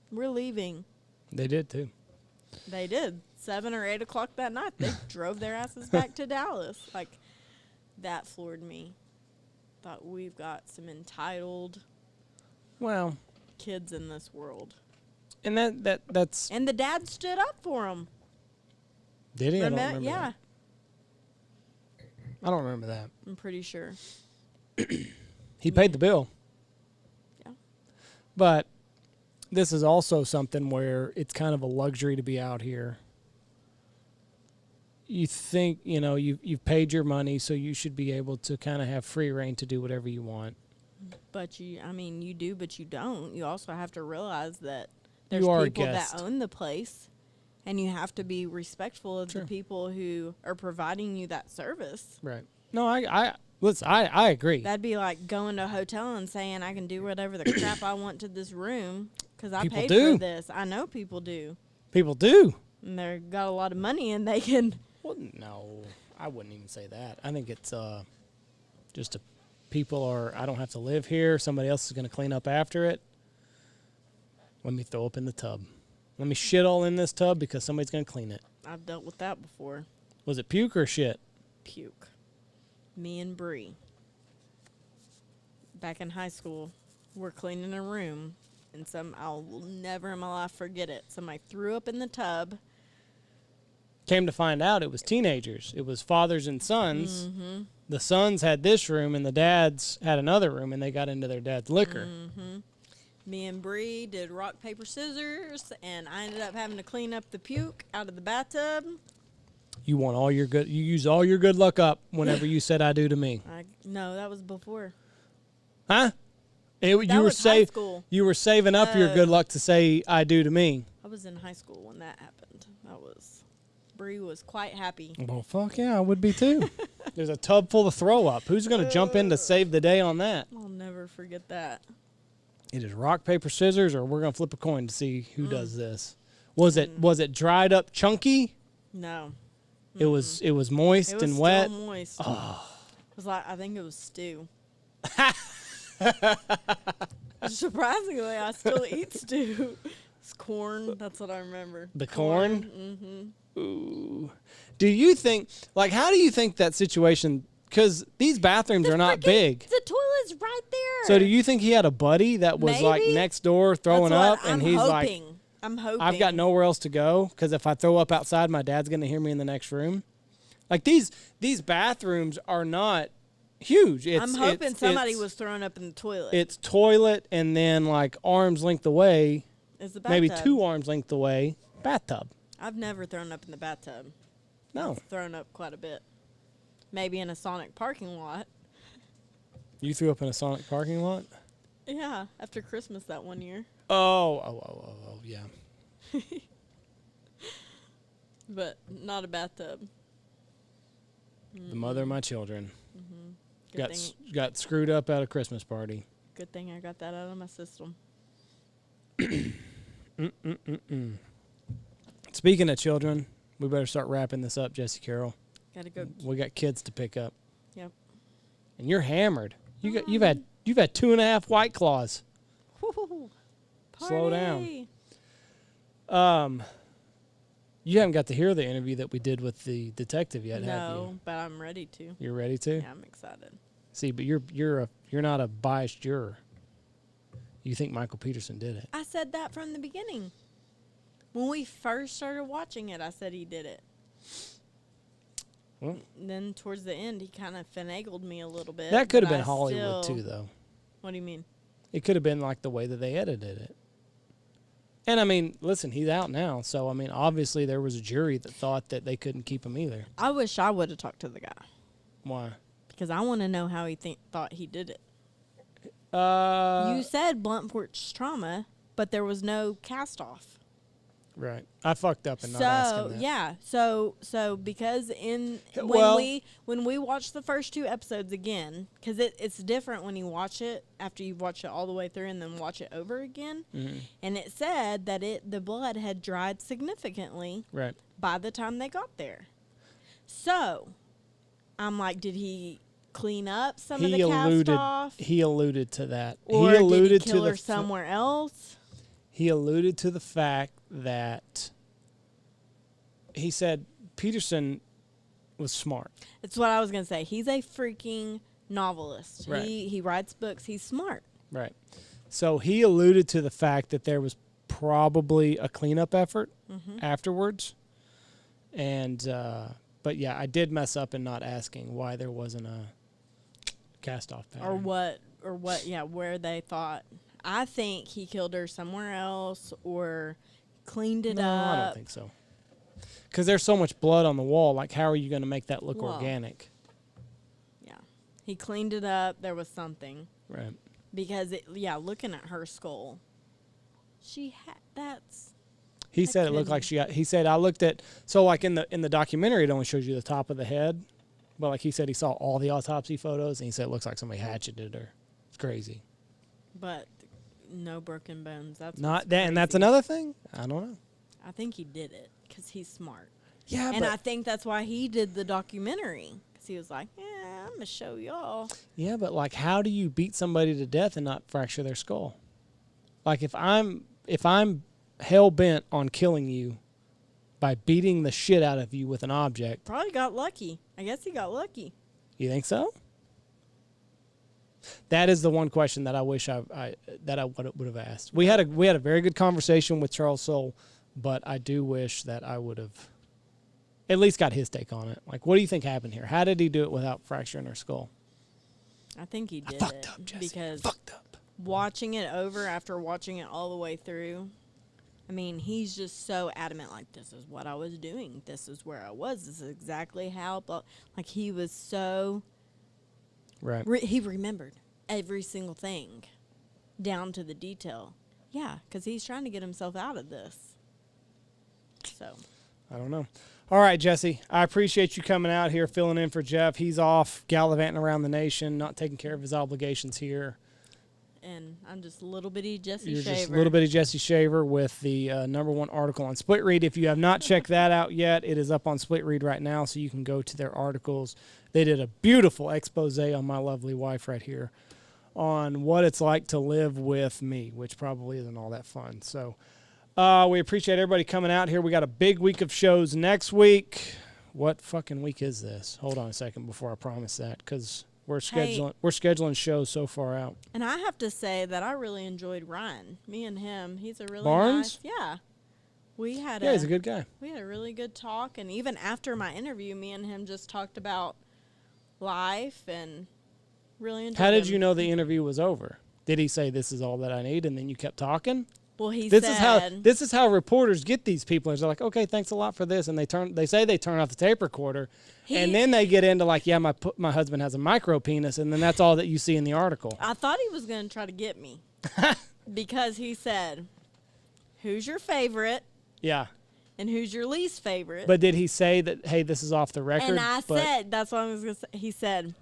We're leaving. They did too. They did. 7 or 8 o'clock that night, they drove their asses back to Dallas. Like, that floored me. Thought we've got some entitled kids in this world. And that's. And the dad stood up for them. Did he? I don't remember Yeah, that. I don't remember that. I'm pretty sure. He paid the bill. Yeah. But this is also something where it's kind of a luxury to be out here. You think, you've paid your money, so you should be able to kind of have free reign to do whatever you want. But you do, but you don't. You also have to realize that there's You are a people guest. that own the place, and you have to be respectful of Sure. the people who are providing you that service. Right. No, I agree. That'd be like going to a hotel and saying, I can do whatever the crap I want to this room because I People paid do. for this. I know people do. People do. And they've got a lot of money and they can. Well, no, I wouldn't even say that. I think it's just I don't have to live here. Somebody else is going to clean up after it. Let me throw up in the tub. Let me shit all in this tub because somebody's going to clean it. I've dealt with that before. Was it puke or shit? Puke. Me and Bree, back in high school, we're cleaning a room, and I'll never in my life forget it. Somebody threw up in the tub. Came to find out it was teenagers. It was fathers and sons. Mm-hmm. The sons had this room and the dads had another room, and they got into their dad's liquor. Mm-hmm. Me and Bree did rock, paper, scissors, and I ended up having to clean up the puke out of the bathtub. You use all your good luck up whenever you said I do to me. No, that was before. Huh? That was high school. You were saving up your good luck to say I do to me. I was in high school when that happened. Bree was quite happy. Well, fuck yeah, I would be too. There's a tub full of throw up. Who's going to jump in to save the day on that? I'll never forget that. It is rock, paper, scissors, or we're going to flip a coin to see who does this. Was it dried up chunky? No. It was moist and wet. It was still moist. Oh. It was I think it was stew. Surprisingly, I still eat stew. It's corn. That's what I remember. The corn? Mm-hmm. Ooh. Do you think, like, how do you think that situation, because these bathrooms are not big. The toilet's right there. So do you think he had a buddy that was, like, Maybe. next door throwing up, and he's like, I'm hoping. I've got nowhere else to go, because if I throw up outside, my dad's going to hear me in the next room? Like, these bathrooms are not huge. I'm hoping somebody was throwing up in the toilet. It's toilet, and then, like, arm's length away, Is the bathtub. maybe 2 arms length away, bathtub. I've never thrown up in the bathtub. No. I've thrown up quite a bit. Maybe in a Sonic parking lot. You threw up in a Sonic parking lot? Yeah, after Christmas that one year. Oh, yeah. But not a bathtub. The mother of my children. Mm-hmm. Got screwed up at a Christmas party. Good thing I got that out of my system. Speaking of children, we better start wrapping this up, Jesse Carroll. Gotta go. We got kids to pick up. Yep. And you're hammered. You've had 2.5 White Claws. Woo-hoo-hoo. Slow down. Party. You haven't got to hear the interview that we did with the detective yet, have you? No, but I'm ready to. You're ready to? Yeah, I'm excited. See, but you're not a biased juror. You think Michael Peterson did it? I said that from the beginning. When we first started watching it, I said he did it. Well, Then towards the end, he kind of finagled me a little bit. that could have but been I Hollywood still- too, though. What do you mean? It could have been like the way that they edited it. And I mean, listen, he's out now, so I mean, obviously there was a jury that thought that they couldn't keep him either. I wish I would have talked to the guy Why? because I want to know how he thought he did it. You You said blunt force trauma, but there was no cast off. right. I fucked up and not asking that. Yeah, so because Well- when we watched the first 2 episodes again, because it's different when you watch it after you've watched it all the way through and then watch it over again, and it said that the blood had dried significantly Right. by the time they got there. So I'm like, did he clean up some of the cast off, He alluded to that. or he alluded did he kill to her somewhere else? He alluded to the fact that he said Peterson was smart. It's what I was gonna say. He's a freaking novelist. Right. He writes books. He's smart. Right. So he alluded to the fact that there was probably a cleanup effort afterwards. And, but yeah, I did mess up in not asking why there wasn't a cast-off pattern. Or what, yeah, where they thought. I think he killed her somewhere else or cleaned it No, up. I don't think so. Because there's so much blood on the wall. Like, how are you going to make that look Well, organic? Yeah. He cleaned it up. There was something. Right. Because, looking at her skull, that's... He I said it looked like he said, I looked at, so like in the documentary, it only shows you the top of the head. But like he said, he saw all the autopsy photos, and he said it looks like somebody hatcheted her. It's crazy. But no broken bones. That's Not what's that, and that's crazy. another thing. I don't know. I think he did it because he's smart. Yeah, And I think that's why he did the documentary. Because he was like, yeah, I'm going to show y'all. yeah, but like, how do you beat somebody to death and not fracture their skull? Like, if I'm hell bent on killing you by beating the shit out of you with an object, Probably got lucky. I guess he got lucky. you think so? That is the one question that I wish I would have asked. We had a very good conversation with Charles Soule, but I do wish that I would have at least got his take on it. Like, what do you think happened here? How did he do it without fracturing her skull? I think he did Fucked it up, Jesse. because Fucked up. watching it over after watching it all the way through, I mean, he's just so adamant, like, this is what I was doing. This is where I was. This is exactly how, like, he was so, Right. he remembered every single thing down to the detail. Yeah, because he's trying to get himself out of this. So, I don't know. All right, Jesse, I appreciate you coming out here, filling in for Jeff. He's off gallivanting around the nation, not taking care of his obligations here. and I'm just a little bitty Jessy You're Shaver. just a little bit of Jessy Shaver with the #1 article on Split Read. If you have not checked that out yet, it is up on Split Read right now, so you can go to their articles. They did a beautiful expose on my lovely wife right here on what it's like to live with me, which probably isn't all that fun. So We appreciate everybody coming out here. We got a big week of shows next week. What fucking week is this? Hold on a second before I promise that, because we're scheduling shows so far out. And I have to say that I really enjoyed Ryan. Me and him, he's a really Barnes? nice. Yeah. He's a good guy. We had a really good talk, and even after my interview, me and him just talked about life and really enjoyed How did him. you know the interview was over? Did he say this is all that I need, and then you kept talking? Well, This is how reporters get these people. They're like, okay, thanks a lot for this, and they say they turn off the tape recorder, and then they get into like, yeah, my husband has a micro penis, and then that's all that you see in the article. I thought he was going to try to get me because he said, "Who's your favorite?" Yeah. And who's your least favorite? But did he say that, hey, this is off the record? And I said, that's what I was going to say. He said,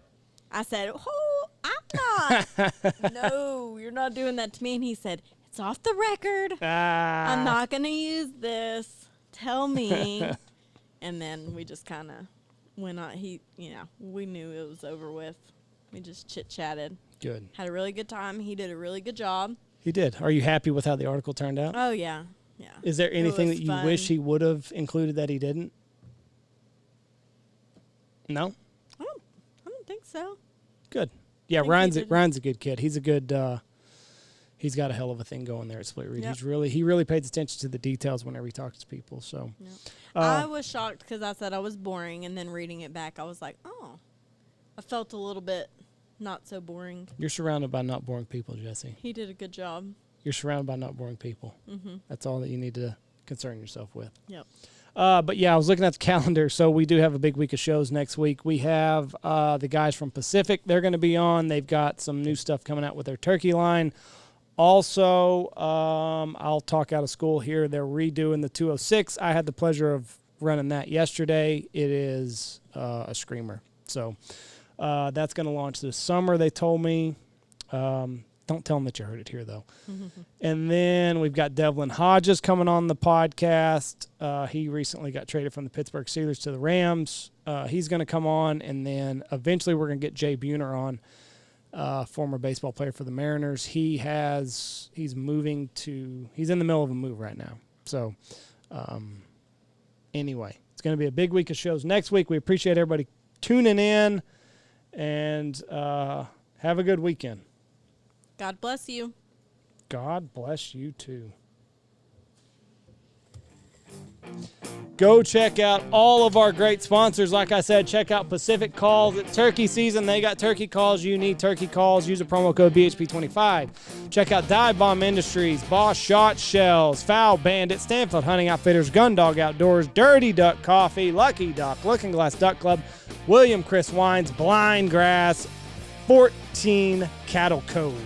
oh, I'm not. No, you're not doing that to me. And he said, it's off the record. I'm not going to use this. Tell me. And then we just kind of went on. We knew it was over with. We just chit-chatted. Good. Had a really good time. He did a really good job. He did. Are you happy with how the article turned out? Oh, yeah. Yeah. Is there anything that you wish he would have included that he didn't? No? I don't think so. Good. Yeah, Ryan's a good kid. He's a good he's got a hell of a thing going there at Split Reed. Yep. He really pays attention to the details whenever he talks to people. So yep. I was shocked because I said I was boring, and then reading it back, I was like, oh, I felt a little bit not so boring. You're surrounded by not boring people, Jesse. He did a good job. You're surrounded by not boring people. Mm-hmm. That's all that you need to concern yourself with. Yep. But yeah, I was looking at the calendar. So we do have a big week of shows next week. We have the guys from Pacific. They're going to be on. They've got some new stuff coming out with their turkey line. Also, I'll talk out of school here. They're redoing the 206. I had the pleasure of running that yesterday. It is a screamer. So that's going to launch this summer, they told me. Don't tell them that you heard it here, though. And then we've got Devlin Hodges coming on the podcast. He recently got traded from the Pittsburgh Steelers to the Rams. He's going to come on, and then eventually we're going to get Jay Buhner on, former baseball player for the Mariners. He's in the middle of a move right now. So anyway, it's going to be a big week of shows next week. We appreciate everybody tuning in, and have a good weekend. God bless you. God bless you too. Go check out all of our great sponsors. Like I said, check out Pacific Calls. It's turkey season. They got turkey calls. You need turkey calls. Use a promo code BHP25. Check out Dive Bomb Industries, Boss Shot Shells, Foul Bandit, Stanfield Hunting Outfitters, Gun Dog Outdoors, Dirty Duck Coffee, Lucky Duck, Looking Glass Duck Club, William Chris Wines, Blind Grass, 14 Cattle Cove.